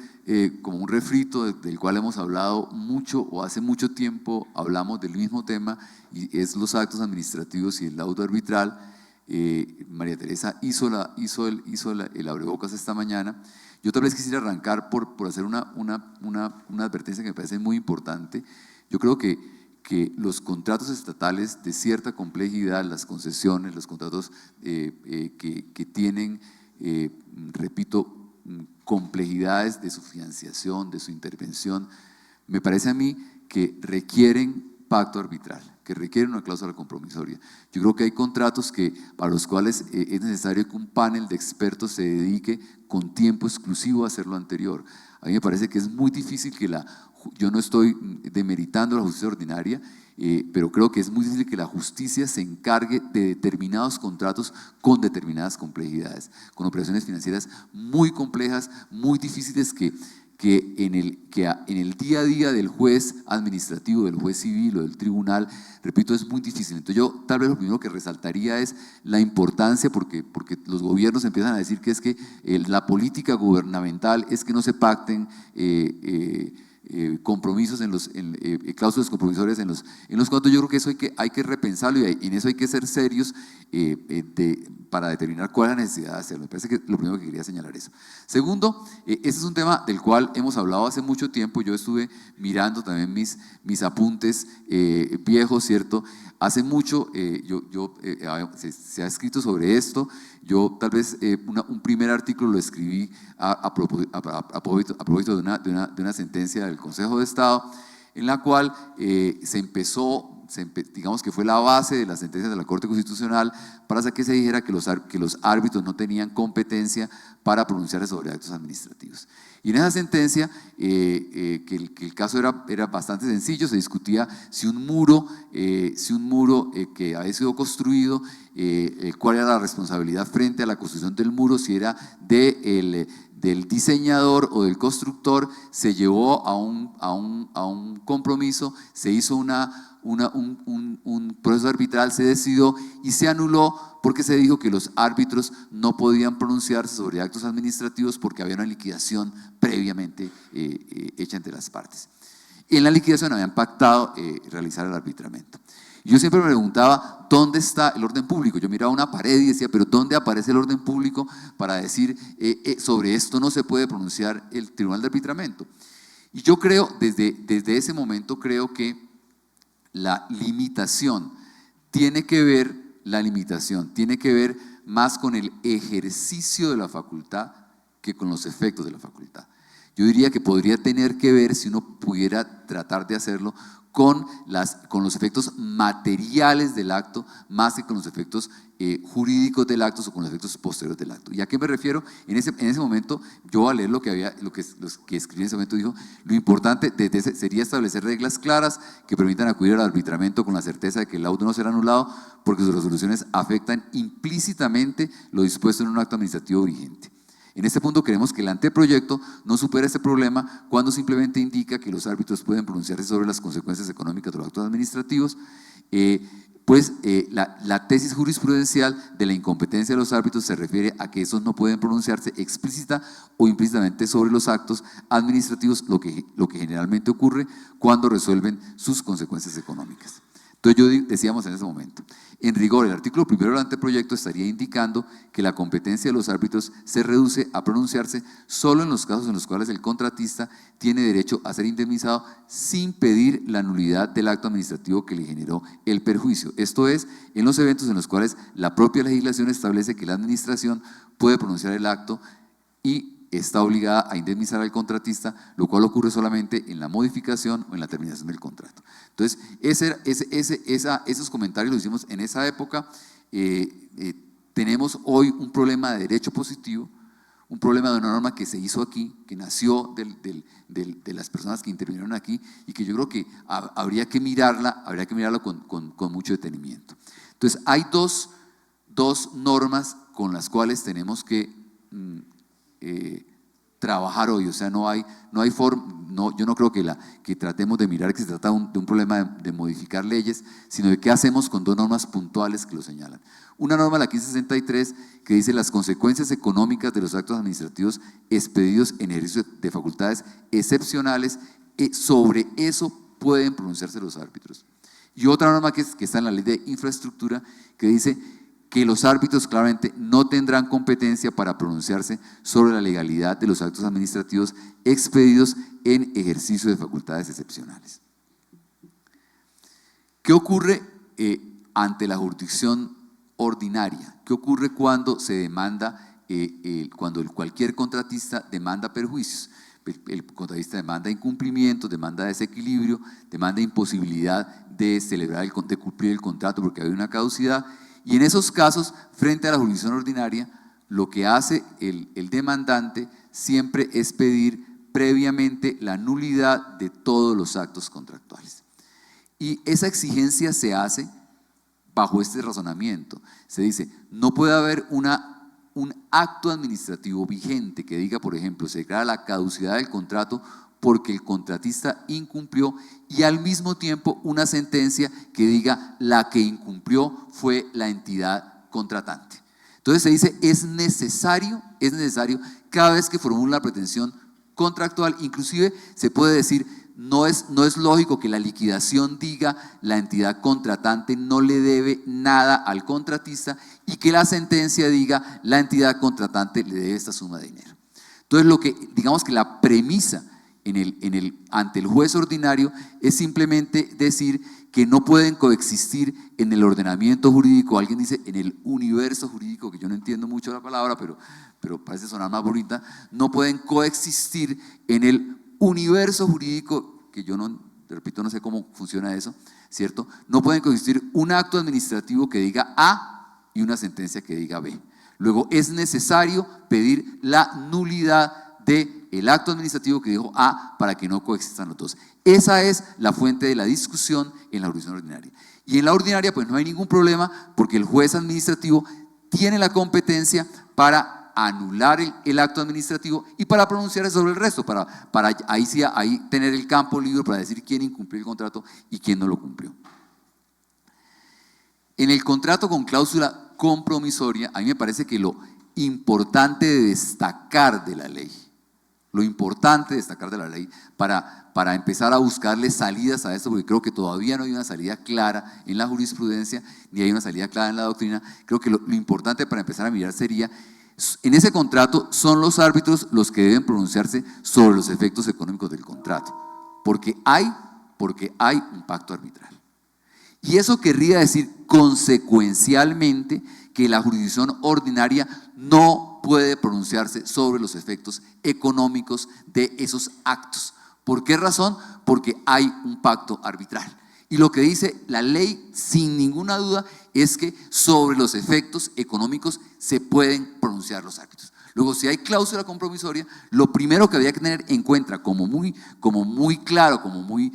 como un refrito del cual hemos hablado mucho, o hace mucho tiempo hablamos del mismo tema, y es los actos administrativos y el laudo arbitral. María Teresa hizo el abrebocas esta mañana. Yo tal vez quisiera arrancar por hacer una advertencia que me parece muy importante. Yo creo que los contratos estatales de cierta complejidad, las concesiones, los contratos que tienen, repito, complejidades de su financiación, de su intervención, me parece a mí que requieren pacto arbitral, que requieren una cláusula compromisoria. Yo creo que hay contratos para los cuales es necesario que un panel de expertos se dedique con tiempo exclusivo a hacer lo anterior. A mí me parece que es muy difícil yo no estoy demeritando la justicia ordinaria, pero creo que es muy difícil que la justicia se encargue de determinados contratos con determinadas complejidades, con operaciones financieras muy complejas, muy difíciles que en el día a día del juez administrativo, del juez civil o del tribunal, repito, es muy difícil. Entonces yo tal vez lo primero que resaltaría es la importancia, porque los gobiernos empiezan a decir que es que la política gubernamental es que no se pacten compromisos cláusulas compromisorias en los contratos. Yo creo que eso hay que repensarlo, y en eso hay que ser serios para determinar cuál es la necesidad de hacerlo. Me parece que lo primero que quería señalar eso. Segundo, este es un tema del cual hemos hablado hace mucho tiempo. Yo estuve mirando también mis apuntes viejos, ¿cierto? Hace mucho se ha escrito sobre esto. Yo tal vez un primer artículo lo escribí a propósito de una sentencia del Consejo de Estado, en la cual digamos que fue la base de las sentencias de la Corte Constitucional para que se dijera que los árbitros no tenían competencia para pronunciarse sobre actos administrativos. Y en esa sentencia, que el caso era bastante sencillo, se discutía si un muro que había sido construido, cuál era la responsabilidad frente a la construcción del muro, si era del diseñador o del constructor. Se llevó a un compromiso, se hizo un proceso arbitral, se decidió y se anuló porque se dijo que los árbitros no podían pronunciarse sobre actos administrativos porque había una liquidación previamente hecha entre las partes. En la liquidación habían pactado realizar el arbitramiento. Yo siempre me preguntaba, ¿dónde está el orden público? Yo miraba una pared y decía, ¿pero dónde aparece el orden público para decir sobre esto no se puede pronunciar el Tribunal de Arbitramiento? Y yo creo, desde ese momento, creo que la limitación tiene que ver más con el ejercicio de la facultad que con los efectos de la facultad. Yo diría que podría tener que ver, si uno pudiera tratar de hacerlo, con los efectos materiales del acto, más que con los efectos jurídicos del acto o con los efectos posteriores del acto. ¿Y a qué me refiero? En ese momento, yo voy a leer lo que escribí en ese momento, dijo, lo importante sería establecer reglas claras que permitan acudir al arbitramiento con la certeza de que el laudo no será anulado porque sus resoluciones afectan implícitamente lo dispuesto en un acto administrativo vigente. En este punto creemos que el anteproyecto no supera este problema cuando simplemente indica que los árbitros pueden pronunciarse sobre las consecuencias económicas de los actos administrativos, la tesis jurisprudencial de la incompetencia de los árbitros se refiere a que estos no pueden pronunciarse explícita o implícitamente sobre los actos administrativos, lo que generalmente ocurre cuando resuelven sus consecuencias económicas. Entonces decíamos en ese momento, en rigor el artículo primero del anteproyecto estaría indicando que la competencia de los árbitros se reduce a pronunciarse solo en los casos en los cuales el contratista tiene derecho a ser indemnizado sin pedir la nulidad del acto administrativo que le generó el perjuicio. Esto es, en los eventos en los cuales la propia legislación establece que la administración puede pronunciar el acto y está obligada a indemnizar al contratista, lo cual ocurre solamente en la modificación o en la terminación del contrato. Entonces, esos comentarios los hicimos en esa época. Tenemos hoy un problema de derecho positivo, un problema de una norma que se hizo aquí, que nació de las personas que intervinieron aquí y que yo creo que habría que mirarla con mucho detenimiento. Entonces, hay dos normas con las cuales tenemos que trabajar hoy, o sea, no hay forma, yo no creo que tratemos de mirar que se trata de un problema de modificar leyes, sino de qué hacemos con dos normas puntuales que lo señalan. Una norma, la 1563, que dice las consecuencias económicas de los actos administrativos expedidos en ejercicio de facultades excepcionales, sobre eso pueden pronunciarse los árbitros. Y otra norma que está en la ley de infraestructura, que dice que los árbitros claramente no tendrán competencia para pronunciarse sobre la legalidad de los actos administrativos expedidos en ejercicio de facultades excepcionales. ¿Qué ocurre ante la jurisdicción ordinaria? ¿Qué ocurre cuando se demanda, cuando cualquier contratista demanda perjuicios? El contratista demanda incumplimientos, demanda desequilibrio, demanda imposibilidad de de cumplir el contrato porque hay una caducidad. Y en esos casos, frente a la jurisdicción ordinaria, lo que hace el demandante siempre es pedir previamente la nulidad de todos los actos contractuales. Y esa exigencia se hace bajo este razonamiento. Se dice, no puede haber un acto administrativo vigente que diga, por ejemplo, se declara la caducidad del contrato porque el contratista incumplió y al mismo tiempo una sentencia que diga la que incumplió fue la entidad contratante. Entonces se dice es necesario cada vez que formula la pretensión contractual, inclusive se puede decir no es lógico que la liquidación diga la entidad contratante no le debe nada al contratista y que la sentencia diga la entidad contratante le debe esta suma de dinero. Entonces digamos que la premisa ante el juez ordinario es simplemente decir que no pueden coexistir en el ordenamiento jurídico, alguien dice en el universo jurídico, que yo no entiendo mucho la palabra, pero parece sonar más bonita, no pueden coexistir en el universo jurídico, que yo no, repito, no sé cómo funciona eso, ¿cierto? No pueden coexistir un acto administrativo que diga A y una sentencia que diga B. Luego es necesario pedir la nulidad del acto administrativo que dijo A para que no coexistan los dos. Esa es la fuente de la discusión en la jurisdicción ordinaria. Y en la ordinaria pues no hay ningún problema porque el juez administrativo tiene la competencia para anular el acto administrativo y para pronunciarse sobre el resto, para ahí tener el campo libre para decir quién incumplió el contrato y quién no lo cumplió. En el contrato con cláusula compromisoria, a mí me parece que lo importante de destacar de la ley, para empezar a buscarle salidas a esto, porque creo que todavía no hay una salida clara en la jurisprudencia, ni hay una salida clara en la doctrina. Creo que lo importante para empezar a mirar sería, en ese contrato son los árbitros los que deben pronunciarse sobre los efectos económicos del contrato, porque hay un pacto arbitral. Y eso querría decir consecuencialmente que la jurisdicción ordinaria no puede pronunciarse sobre los efectos económicos de esos actos, ¿Por qué razón? Porque hay un pacto arbitral. Y lo que dice la ley, sin ninguna duda, es que sobre los efectos económicos se pueden pronunciar los árbitros. Luego, si hay cláusula compromisoria, lo primero que habría que tener en cuenta como muy claro, muy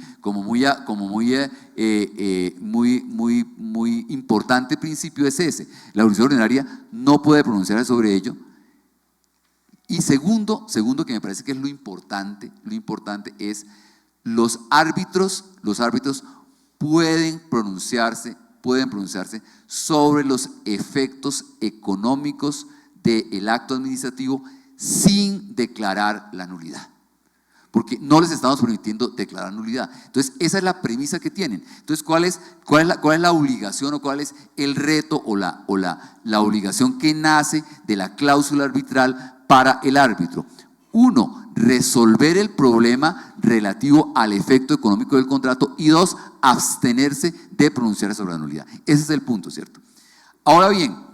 importante principio es ese. La jurisdicción ordinaria no puede pronunciarse sobre ello. Y segundo que me parece que es lo importante es los árbitros pueden pronunciarse sobre los efectos económicos del acto administrativo sin declarar la nulidad, porque no les estamos permitiendo declarar nulidad. Entonces, esa es la premisa que tienen. Entonces, ¿cuál es la obligación o cuál es el reto o la obligación que nace de la cláusula arbitral para el árbitro? Uno, resolver el problema relativo al efecto económico del contrato, y dos, abstenerse de pronunciarse sobre la nulidad. Ese es el punto, ¿cierto? Ahora bien,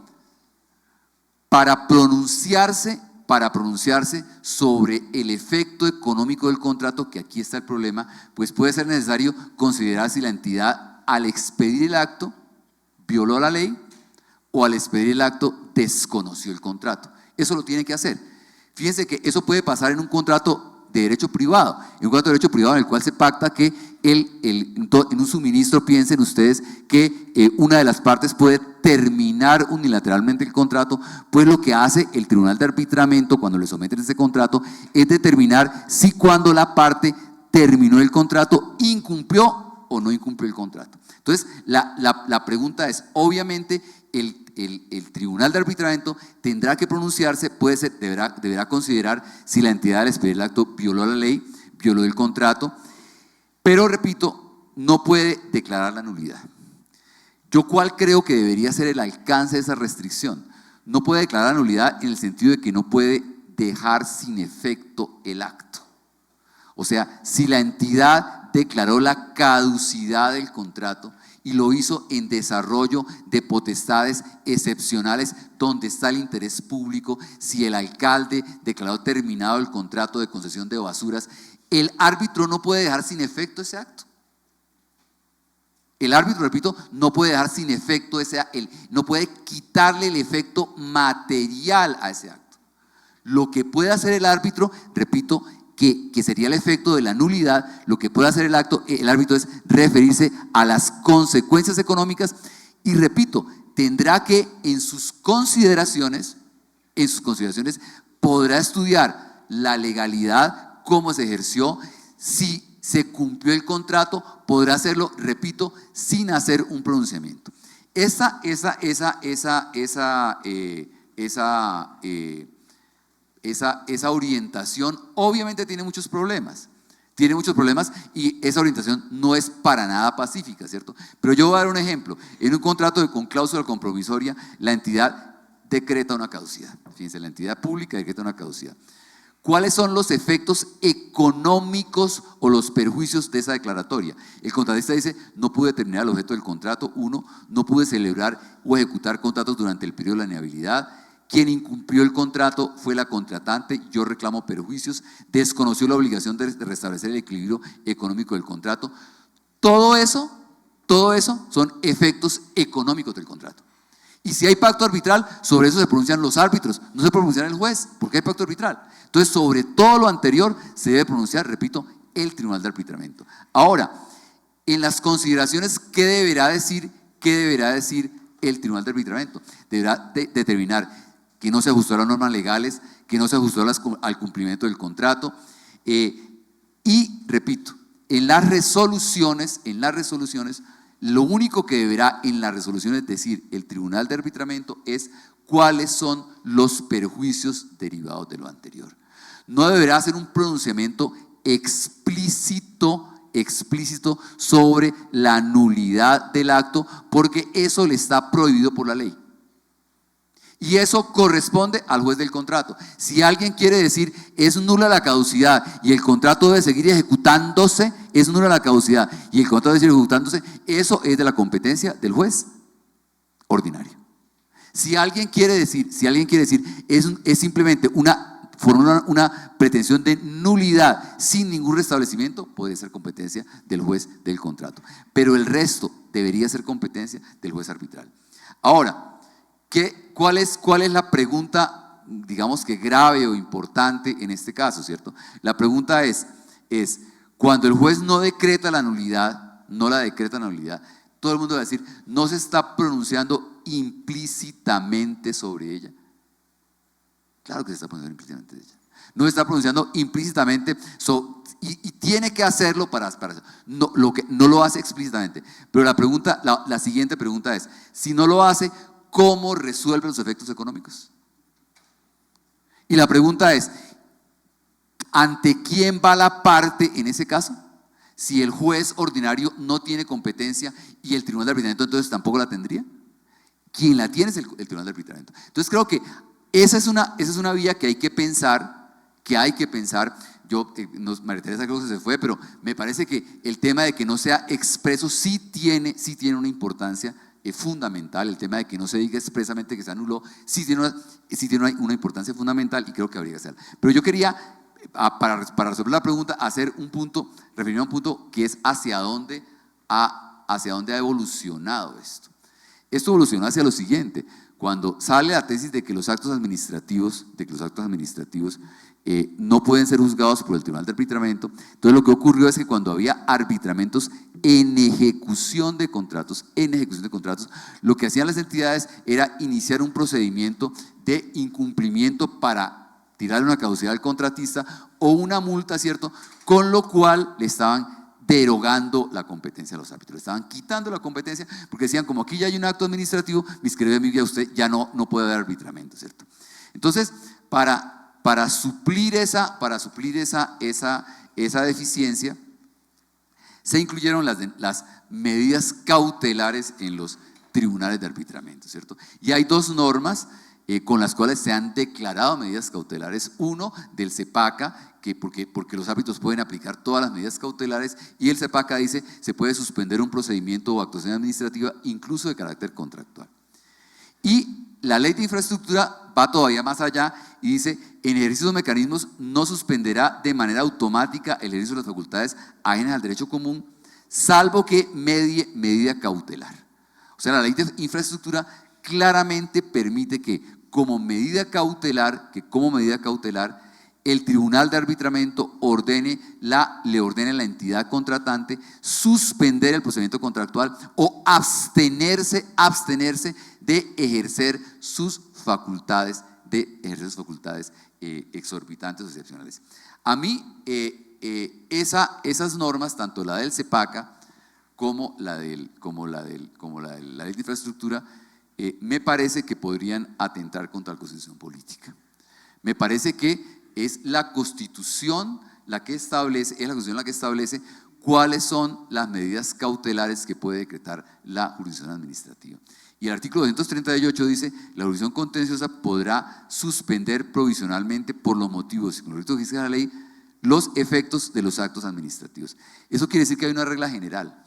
para pronunciarse sobre el efecto económico del contrato, que aquí está el problema, pues puede ser necesario considerar si la entidad, al expedir el acto, violó la ley, o al expedir el acto desconoció el contrato. Eso lo tiene que hacer. Fíjense que eso puede pasar en un contrato de derecho privado, en un contrato de derecho privado en el cual se pacta que en un suministro, piensen ustedes que una de las partes puede terminar unilateralmente el contrato, pues lo que hace el tribunal de arbitramiento cuando le someten ese contrato es determinar si cuando la parte terminó el contrato incumplió o no incumplió el contrato. Entonces, la pregunta es, obviamente, el tribunal de arbitramiento tendrá que pronunciarse, deberá considerar si la entidad al expedir el acto violó la ley, violó el contrato, pero repito, no puede declarar la nulidad. Yo cuál creo que debería ser el alcance de esa restricción. No puede declarar la nulidad en el sentido de que no puede dejar sin efecto el acto. O sea, si la entidad declaró la caducidad del contrato y lo hizo en desarrollo de potestades excepcionales donde está el interés público, si el alcalde declaró terminado el contrato de concesión de basuras, el árbitro no puede dejar sin efecto ese acto. El árbitro, repito, no puede dejar sin efecto no puede quitarle el efecto material a ese acto. Lo que puede hacer el árbitro, repito, que sería el efecto de la nulidad, lo que puede hacer el árbitro es referirse a las consecuencias económicas y, repito, tendrá que en sus consideraciones podrá estudiar la legalidad, cómo se ejerció, si se cumplió el contrato, podrá hacerlo, repito, sin hacer un pronunciamiento. Esa orientación obviamente tiene muchos problemas y esa orientación no es para nada pacífica, ¿cierto? Pero yo voy a dar un ejemplo. En un contrato con cláusula compromisoria, la entidad decreta una caducidad. Fíjense, la entidad pública decreta una caducidad. ¿Cuáles son los efectos económicos o los perjuicios de esa declaratoria? El contratista dice, no pude terminar el objeto del contrato. 1, no pude celebrar o ejecutar contratos durante el periodo de la inhabilidad. Quien incumplió el contrato fue la contratante, yo reclamo perjuicios, desconoció la obligación de restablecer el equilibrio económico del contrato. Todo eso son efectos económicos del contrato. Y si hay pacto arbitral, sobre eso se pronuncian los árbitros, no se pronuncia el juez, porque hay pacto arbitral. Entonces, sobre todo lo anterior se debe pronunciar, repito, el tribunal de arbitramiento. Ahora, en las consideraciones, ¿qué deberá decir el tribunal de arbitramiento? Deberá determinar que no se ajustó a las normas legales, que no se ajustó al cumplimiento del contrato, y repito, en las resoluciones, lo único que deberá en las resoluciones decir el tribunal de arbitramiento es cuáles son los perjuicios derivados de lo anterior. No deberá hacer un pronunciamiento explícito sobre la nulidad del acto, porque eso le está prohibido por la ley. Y eso corresponde al juez del contrato. Si alguien quiere decir es nula la caducidad y el contrato debe seguir ejecutándose, es nula la caducidad y el contrato debe seguir ejecutándose, eso es de la competencia del juez ordinario. Si alguien quiere decir es simplemente formula una pretensión de nulidad sin ningún restablecimiento, podría ser competencia del juez del contrato. Pero el resto debería ser competencia del juez arbitral. Ahora, ¿cuál es la pregunta, digamos que grave o importante en este caso, cierto? La pregunta es cuando el juez no decreta la nulidad, no la decreta la nulidad, todo el mundo va a decir, no se está pronunciando implícitamente sobre ella. Claro que se está pronunciando implícitamente sobre ella. No se está pronunciando implícitamente y tiene que hacerlo para no lo hace explícitamente. Pero la siguiente pregunta es, si no lo hace, ¿cómo resuelve los efectos económicos? Y la pregunta es, ¿ante quién va la parte en ese caso? Si el juez ordinario no tiene competencia y el tribunal de arbitramiento entonces tampoco la tendría. Quien la tiene es el tribunal de arbitramiento. Entonces creo que esa es una vía que hay que pensar, Yo, María Teresa creo que se fue, pero me parece que el tema de que no sea expreso sí tiene una importancia fundamental. El tema de que no se diga expresamente que se anuló sí tiene una importancia fundamental y creo que habría que hacerla. Pero yo quería, para resolver la pregunta, referirme a un punto que es hacia dónde ha evolucionado esto. Esto evolucionó hacia lo siguiente: cuando sale la tesis de que los actos administrativos no pueden ser juzgados por el tribunal de arbitramiento, entonces lo que ocurrió es que cuando había arbitramentos en ejecución de contratos, lo que hacían las entidades era iniciar un procedimiento de incumplimiento para tirarle una caducidad al contratista o una multa, ¿cierto? Con lo cual le estaban derogando la competencia a los árbitros, le estaban quitando la competencia porque decían, como aquí ya hay un acto administrativo, mis queridos amigos, usted ya no puede haber arbitramiento, ¿cierto? Entonces, para suplir esa deficiencia, se incluyeron las medidas cautelares en los tribunales de arbitramiento, ¿cierto? Y hay dos normas con las cuales se han declarado medidas cautelares. Uno, del CEPACA, porque los árbitros pueden aplicar todas las medidas cautelares, y el CEPACA dice se puede suspender un procedimiento o actuación administrativa incluso de carácter contractual. Y la ley de infraestructura va todavía más allá y dice, en ejercicio de los mecanismos no suspenderá de manera automática el ejercicio de las facultades ajenas al derecho común, salvo que medie medida cautelar. O sea, la ley de infraestructura claramente permite que como medida cautelar, el tribunal de arbitramiento le ordene a la entidad contratante suspender el procedimiento contractual o abstenerse de ejercer sus facultades, exorbitantes o excepcionales. A mí esas normas, tanto la del CEPACA como la de la ley de infraestructura, me parece que podrían atentar contra la Constitución política. Me parece que es la Constitución la que establece cuáles son las medidas cautelares que puede decretar la jurisdicción administrativa. Y el artículo 238 dice, la jurisdicción contenciosa podrá suspender provisionalmente por los motivos, con los que dice la ley, los efectos de los actos administrativos. Eso quiere decir que hay una regla general.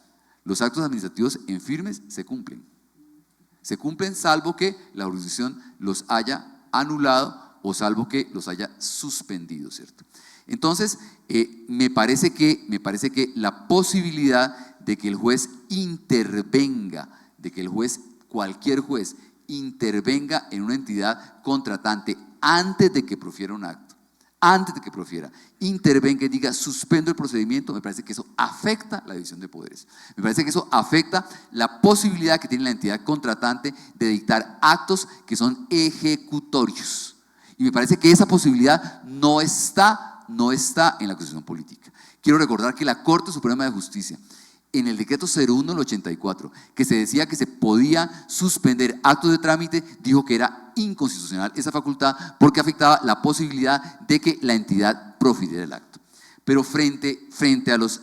Los actos administrativos en firmes se cumplen. Se cumplen salvo que la jurisdicción los haya anulado o salvo que los haya suspendido, ¿cierto? Entonces, me parece que la posibilidad de que el juez intervenga, cualquier juez intervenga en una entidad contratante antes de que profiera un acto, intervenga y diga suspendo el procedimiento, me parece que eso afecta la división de poderes. Me parece que eso afecta la posibilidad que tiene la entidad contratante de dictar actos que son ejecutorios. Y me parece que esa posibilidad no está en la Constitución política. Quiero recordar que la Corte Suprema de Justicia, en el decreto 01 del 84, que se decía que se podía suspender actos de trámite, dijo que era inconstitucional esa facultad porque afectaba la posibilidad de que la entidad profiriera el acto. Pero frente a los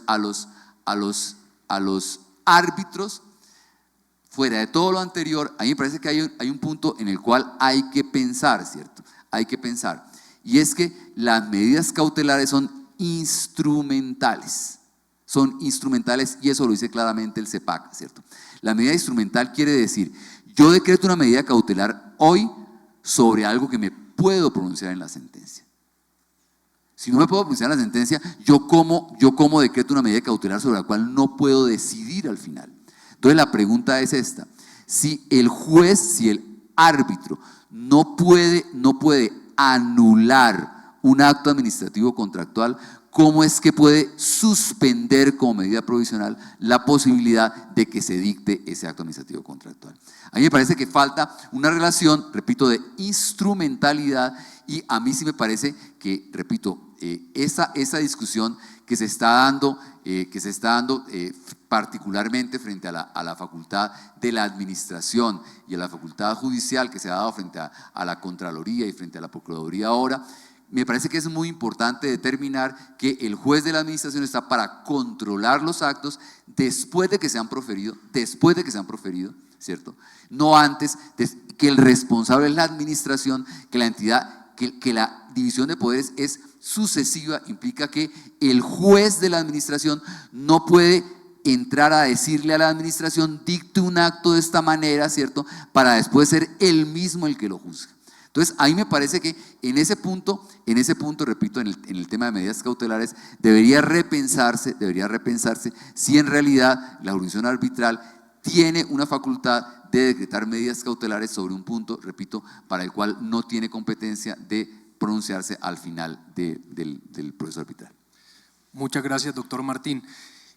árbitros, fuera de todo lo anterior, a mí me parece que hay un punto en el cual hay que pensar, ¿cierto? Hay que pensar. Y es que las medidas cautelares son instrumentales. Y eso lo dice claramente el CEPAC, ¿cierto? La medida instrumental quiere decir, yo decreto una medida cautelar hoy sobre algo que me puedo pronunciar en la sentencia. Si no me puedo pronunciar en la sentencia, yo como decreto una medida cautelar sobre la cual no puedo decidir al final. Entonces la pregunta es esta: si el juez, si el árbitro no puede anular un acto administrativo contractual, ¿cómo es que puede suspender como medida provisional la posibilidad de que se dicte ese acto administrativo contractual? A mí me parece que falta una relación, repito, de instrumentalidad, y a mí sí me parece que, repito, esa discusión que se está dando particularmente frente a la facultad de la administración y a la facultad judicial que se ha dado frente a la Contraloría y frente a la Procuraduría ahora, me parece que es muy importante determinar que el juez de la administración está para controlar los actos después de que se han proferido, ¿cierto? No antes, que el responsable es la administración, que la entidad, que la división de poderes es sucesiva, implica que el juez de la administración no puede entrar a decirle a la administración dicte un acto de esta manera, ¿cierto? Para después ser él mismo el que lo juzgue. Entonces, a mí me parece que en ese punto, repito, en el tema de medidas cautelares, debería repensarse si en realidad la jurisdicción arbitral tiene una facultad de decretar medidas cautelares sobre un punto, repito, para el cual no tiene competencia de pronunciarse al final del proceso arbitral. Muchas gracias, doctor Martín.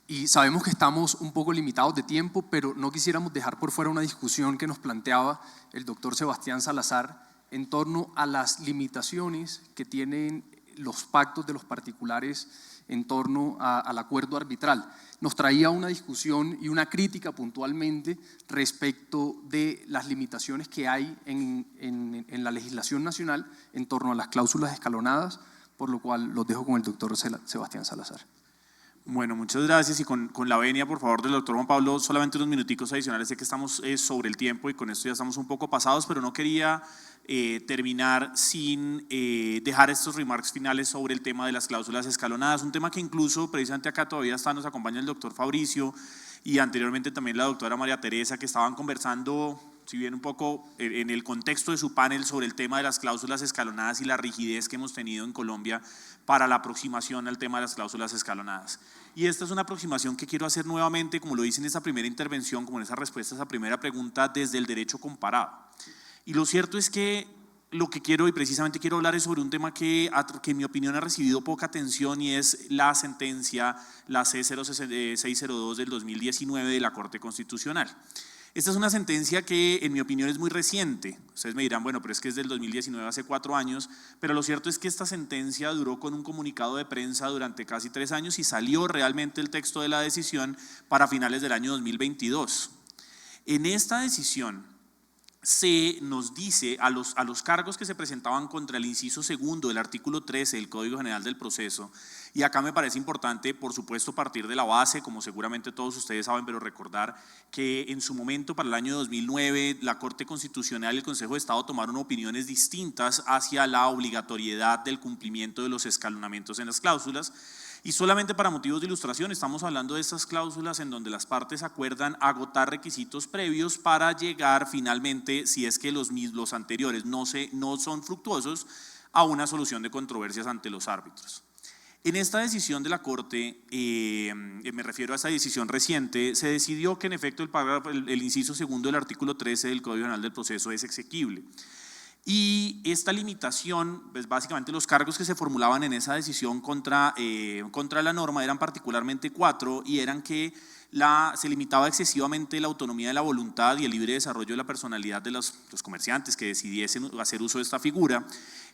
Y sabemos que estamos un poco limitados de tiempo, pero no quisiéramos dejar por fuera una discusión que nos planteaba el doctor Sebastián Salazar en torno a las limitaciones que tienen los pactos de los particulares en torno al acuerdo arbitral. Nos traía una discusión y una crítica puntualmente respecto de las limitaciones que hay en la legislación nacional en torno a las cláusulas escalonadas, por lo cual los dejo con el doctor Sebastián Salazar. Bueno, muchas gracias, y con la venia, por favor, del doctor Juan Pablo, solamente unos minuticos adicionales. Sé que estamos sobre el tiempo y con esto ya estamos un poco pasados, pero no quería terminar sin dejar estos remarks finales sobre el tema de las cláusulas escalonadas, un tema que incluso precisamente acá todavía nos acompaña el doctor Fabricio y anteriormente también la doctora María Teresa, que estaban conversando, si bien un poco en el contexto de su panel, sobre el tema de las cláusulas escalonadas y la rigidez que hemos tenido en Colombia para la aproximación al tema de las cláusulas escalonadas. Y esta es una aproximación que quiero hacer nuevamente, como lo hice en esa primera intervención, como en esa respuesta a esa primera pregunta, desde el derecho comparado. Y lo cierto es que lo que quiero, y precisamente quiero hablar, es sobre un tema que en mi opinión ha recibido poca atención, y es la sentencia, la C0602 del 2019 de la Corte Constitucional. Esta es una sentencia que en mi opinión es muy reciente. Ustedes me dirán, bueno, pero es que es del 2019, hace 4 años, pero lo cierto es que esta sentencia duró con un comunicado de prensa durante casi 3 años y salió realmente el texto de la decisión para finales del año 2022. En esta decisión se nos dice a los cargos que se presentaban contra el inciso segundo del artículo 13 del Código General del Proceso, y acá me parece importante, por supuesto, partir de la base, como seguramente todos ustedes saben, pero recordar que en su momento, para el año 2009, la Corte Constitucional y el Consejo de Estado tomaron opiniones distintas hacia la obligatoriedad del cumplimiento de los escalonamientos en las cláusulas. Y solamente para motivos de ilustración, estamos hablando de estas cláusulas en donde las partes acuerdan agotar requisitos previos para llegar finalmente, si es que los anteriores no son fructuosos, a una solución de controversias ante los árbitros. En esta decisión de la Corte, me refiero a esta decisión reciente, se decidió que en efecto el inciso segundo del artículo 13 del Código General del Proceso es exequible. Y esta limitación, pues básicamente los cargos que se formulaban en esa decisión contra la norma eran particularmente 4, y eran que se limitaba excesivamente la autonomía de la voluntad y el libre desarrollo de la personalidad de los comerciantes que decidiesen hacer uso de esta figura,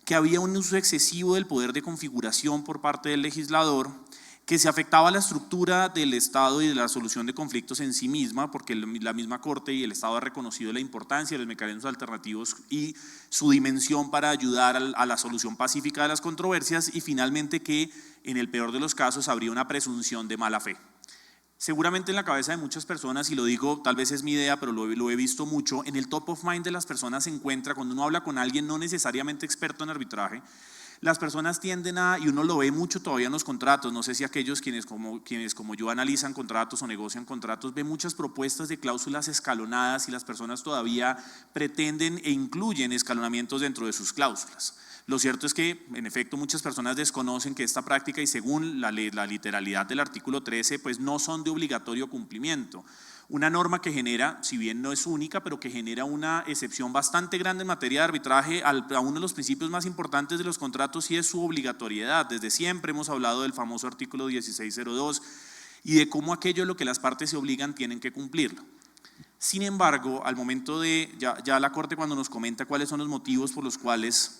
que había un uso excesivo del poder de configuración por parte del legislador, que se afectaba la estructura del Estado y de la solución de conflictos en sí misma, porque la misma Corte y el Estado ha reconocido la importancia de los mecanismos alternativos y su dimensión para ayudar a la solución pacífica de las controversias, y finalmente que en el peor de los casos habría una presunción de mala fe. Seguramente en la cabeza de muchas personas, y lo digo, tal vez es mi idea, pero lo he visto mucho, en el top of mind de las personas se encuentra, cuando uno habla con alguien no necesariamente experto en arbitraje, las personas tienden y uno lo ve mucho todavía en los contratos, no sé si aquellos quienes como yo analizan contratos o negocian contratos, ven muchas propuestas de cláusulas escalonadas, y las personas todavía pretenden e incluyen escalonamientos dentro de sus cláusulas. Lo cierto es que, en efecto, muchas personas desconocen que esta práctica y según la literalidad del artículo 13, pues no son de obligatorio cumplimiento. Una norma que genera, si bien no es única, pero que genera una excepción bastante grande en materia de arbitraje a uno de los principios más importantes de los contratos y es su obligatoriedad. Desde siempre hemos hablado del famoso artículo 1602 y de cómo aquello en lo que las partes se obligan tienen que cumplirlo. Sin embargo, al momento de, ya la Corte cuando nos comenta cuáles son los motivos por los cuales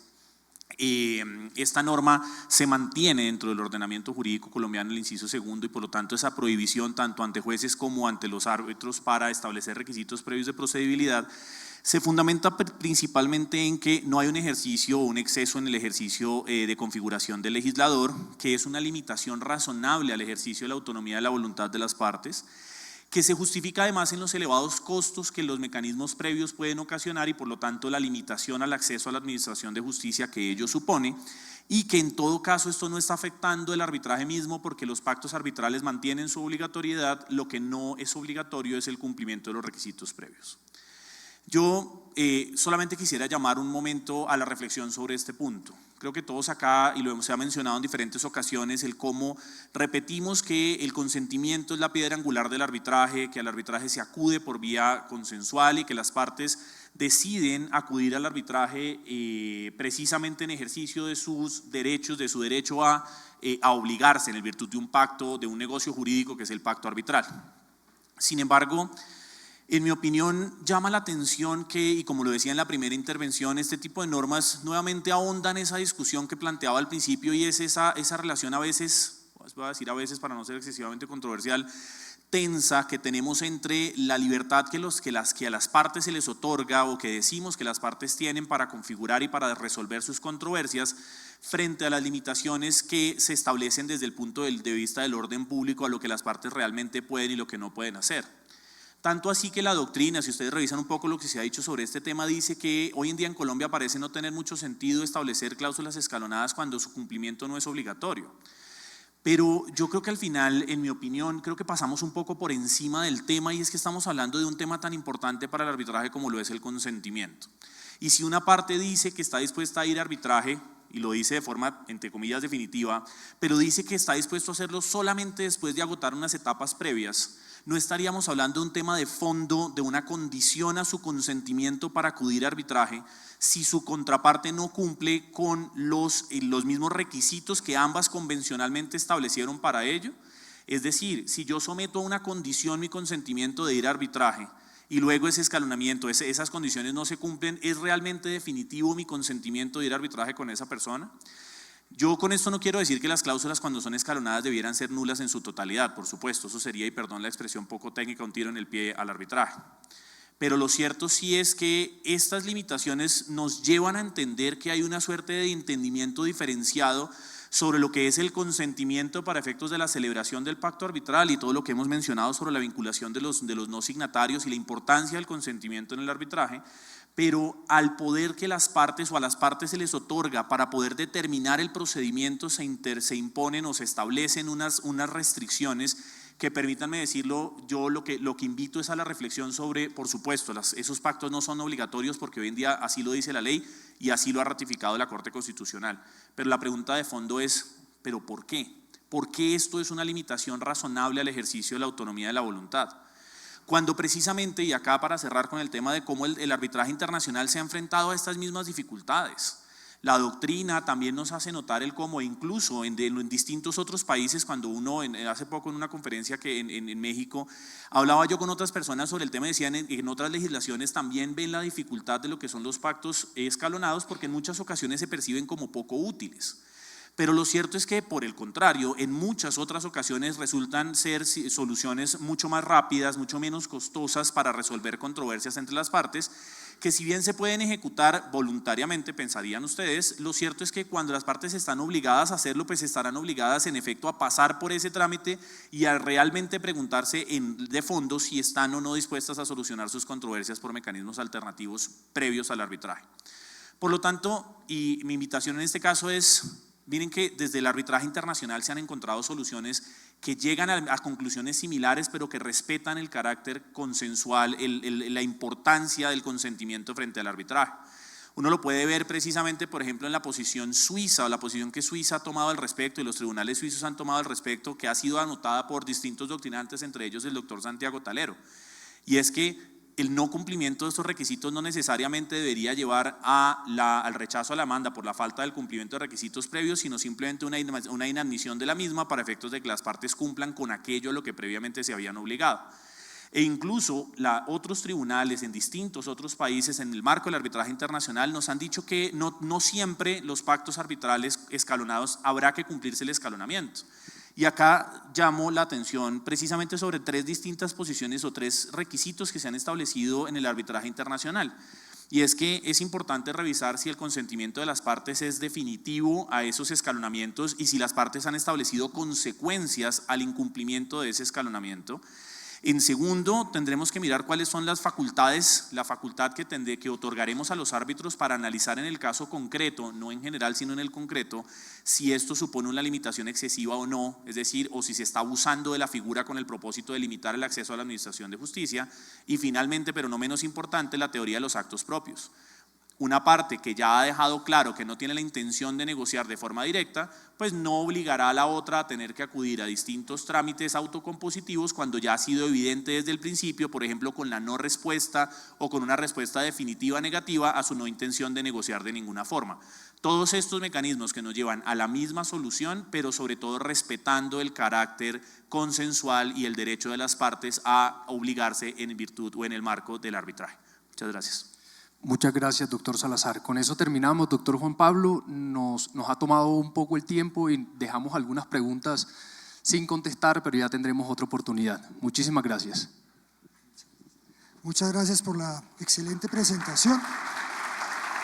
esta norma se mantiene dentro del ordenamiento jurídico colombiano, el inciso segundo, y por lo tanto esa prohibición tanto ante jueces como ante los árbitros para establecer requisitos previos de procedibilidad, se fundamenta principalmente en que no hay un ejercicio o un exceso en el ejercicio de configuración del legislador, que es una limitación razonable al ejercicio de la autonomía de la voluntad de las partes, que se justifica además en los elevados costos que los mecanismos previos pueden ocasionar y por lo tanto la limitación al acceso a la administración de justicia que ello supone y que en todo caso esto no está afectando el arbitraje mismo porque los pactos arbitrales mantienen su obligatoriedad, lo que no es obligatorio es el cumplimiento de los requisitos previos. Yo solamente quisiera llamar un momento a la reflexión sobre este punto. Creo que todos acá, y se ha mencionado en diferentes ocasiones, el cómo repetimos que el consentimiento es la piedra angular del arbitraje, que al arbitraje se acude por vía consensual y que las partes deciden acudir al arbitraje precisamente en ejercicio de sus derechos, de su derecho a obligarse en virtud de un pacto, de un negocio jurídico que es el pacto arbitral. Sin embargo, en mi opinión, llama la atención que, y como lo decía en la primera intervención, este tipo de normas nuevamente ahondan esa discusión que planteaba al principio y es esa relación a veces, voy a decir a veces para no ser excesivamente controversial, tensa que tenemos entre la libertad que a las partes se les otorga o que decimos que las partes tienen para configurar y para resolver sus controversias frente a las limitaciones que se establecen desde el punto de vista del orden público a lo que las partes realmente pueden y lo que no pueden hacer. Tanto así que la doctrina, si ustedes revisan un poco lo que se ha dicho sobre este tema, dice que hoy en día en Colombia parece no tener mucho sentido establecer cláusulas escalonadas cuando su cumplimiento no es obligatorio. Pero yo creo que al final, en mi opinión, creo que pasamos un poco por encima del tema y es que estamos hablando de un tema tan importante para el arbitraje como lo es el consentimiento. Y si una parte dice que está dispuesta a ir a arbitraje, y lo dice de forma, entre comillas, definitiva, pero dice que está dispuesto a hacerlo solamente después de agotar unas etapas previas, no estaríamos hablando de un tema de fondo, de una condición a su consentimiento para acudir a arbitraje, si su contraparte no cumple con los mismos requisitos que ambas convencionalmente establecieron para ello. Es decir, si yo someto a una condición mi consentimiento de ir a arbitraje y luego ese escalonamiento, esas condiciones no se cumplen, ¿es realmente definitivo mi consentimiento de ir a arbitraje con esa persona? Yo con esto no quiero decir que las cláusulas cuando son escalonadas debieran ser nulas en su totalidad, por supuesto, eso sería, y perdón la expresión poco técnica, un tiro en el pie al arbitraje. Pero lo cierto sí es que estas limitaciones nos llevan a entender que hay una suerte de entendimiento diferenciado sobre lo que es el consentimiento para efectos de la celebración del pacto arbitral y todo lo que hemos mencionado sobre la vinculación de los no signatarios y la importancia del consentimiento en el arbitraje, pero al poder que las partes o a las partes se les otorga para poder determinar el procedimiento se imponen o se establecen unas restricciones que, permítanme decirlo, yo lo que invito es a la reflexión sobre, por supuesto, esos pactos no son obligatorios porque hoy en día así lo dice la ley y así lo ha ratificado la Corte Constitucional, pero la pregunta de fondo es, ¿pero por qué? ¿Por qué esto es una limitación razonable al ejercicio de la autonomía de la voluntad? Cuando precisamente, y acá para cerrar con el tema de cómo el arbitraje internacional se ha enfrentado a estas mismas dificultades. La doctrina también nos hace notar el cómo incluso en distintos otros países, cuando uno, hace poco en una conferencia que en México, hablaba yo con otras personas sobre el tema, decían en otras legislaciones también ven la dificultad de lo que son los pactos escalonados porque en muchas ocasiones se perciben como poco útiles. Pero lo cierto es que, por el contrario, en muchas otras ocasiones resultan ser soluciones mucho más rápidas, mucho menos costosas para resolver controversias entre las partes, que si bien se pueden ejecutar voluntariamente, pensarían ustedes, lo cierto es que cuando las partes están obligadas a hacerlo, pues estarán obligadas en efecto a pasar por ese trámite y a realmente preguntarse de fondo si están o no dispuestas a solucionar sus controversias por mecanismos alternativos previos al arbitraje. Por lo tanto, y mi invitación en este caso es, miren que desde el arbitraje internacional se han encontrado soluciones que llegan a conclusiones similares, pero que respetan el carácter consensual, la importancia del consentimiento frente al arbitraje. Uno lo puede ver precisamente, por ejemplo, en la posición suiza, o la posición que Suiza ha tomado al respecto y los tribunales suizos han tomado al respecto, que ha sido anotada por distintos doctrinantes, entre ellos el doctor Santiago Talero. Y es que el no cumplimiento de estos requisitos no necesariamente debería llevar al rechazo a la demanda por la falta del cumplimiento de requisitos previos, sino simplemente una inadmisión de la misma para efectos de que las partes cumplan con aquello a lo que previamente se habían obligado. E incluso otros tribunales en distintos otros países en el marco del arbitraje internacional nos han dicho que no siempre los pactos arbitrales escalonados habrá que cumplirse el escalonamiento. Y acá llamo la atención precisamente sobre 3 distintas posiciones o 3 requisitos que se han establecido en el arbitraje internacional. Y es que es importante revisar si el consentimiento de las partes es definitivo a esos escalonamientos y si las partes han establecido consecuencias al incumplimiento de ese escalonamiento. En segundo, tendremos que mirar cuáles son las facultades, la facultad que otorgaremos a los árbitros para analizar en el caso concreto, no en general sino en el concreto, si esto supone una limitación excesiva o no, es decir, o si se está abusando de la figura con el propósito de limitar el acceso a la administración de justicia. Y finalmente, pero no menos importante, la teoría de los actos propios. Una parte que ya ha dejado claro que no tiene la intención de negociar de forma directa, pues no obligará a la otra a tener que acudir a distintos trámites autocompositivos cuando ya ha sido evidente desde el principio, por ejemplo con la no respuesta o con una respuesta definitiva negativa a su no intención de negociar de ninguna forma. Todos estos mecanismos que nos llevan a la misma solución, pero sobre todo respetando el carácter consensual y el derecho de las partes a obligarse en virtud o en el marco del arbitraje. Muchas gracias. Muchas gracias, doctor Salazar. Con eso terminamos. Doctor Juan Pablo, nos ha tomado un poco el tiempo y dejamos algunas preguntas sin contestar, pero ya tendremos otra oportunidad. Muchísimas gracias. Muchas gracias por la excelente presentación.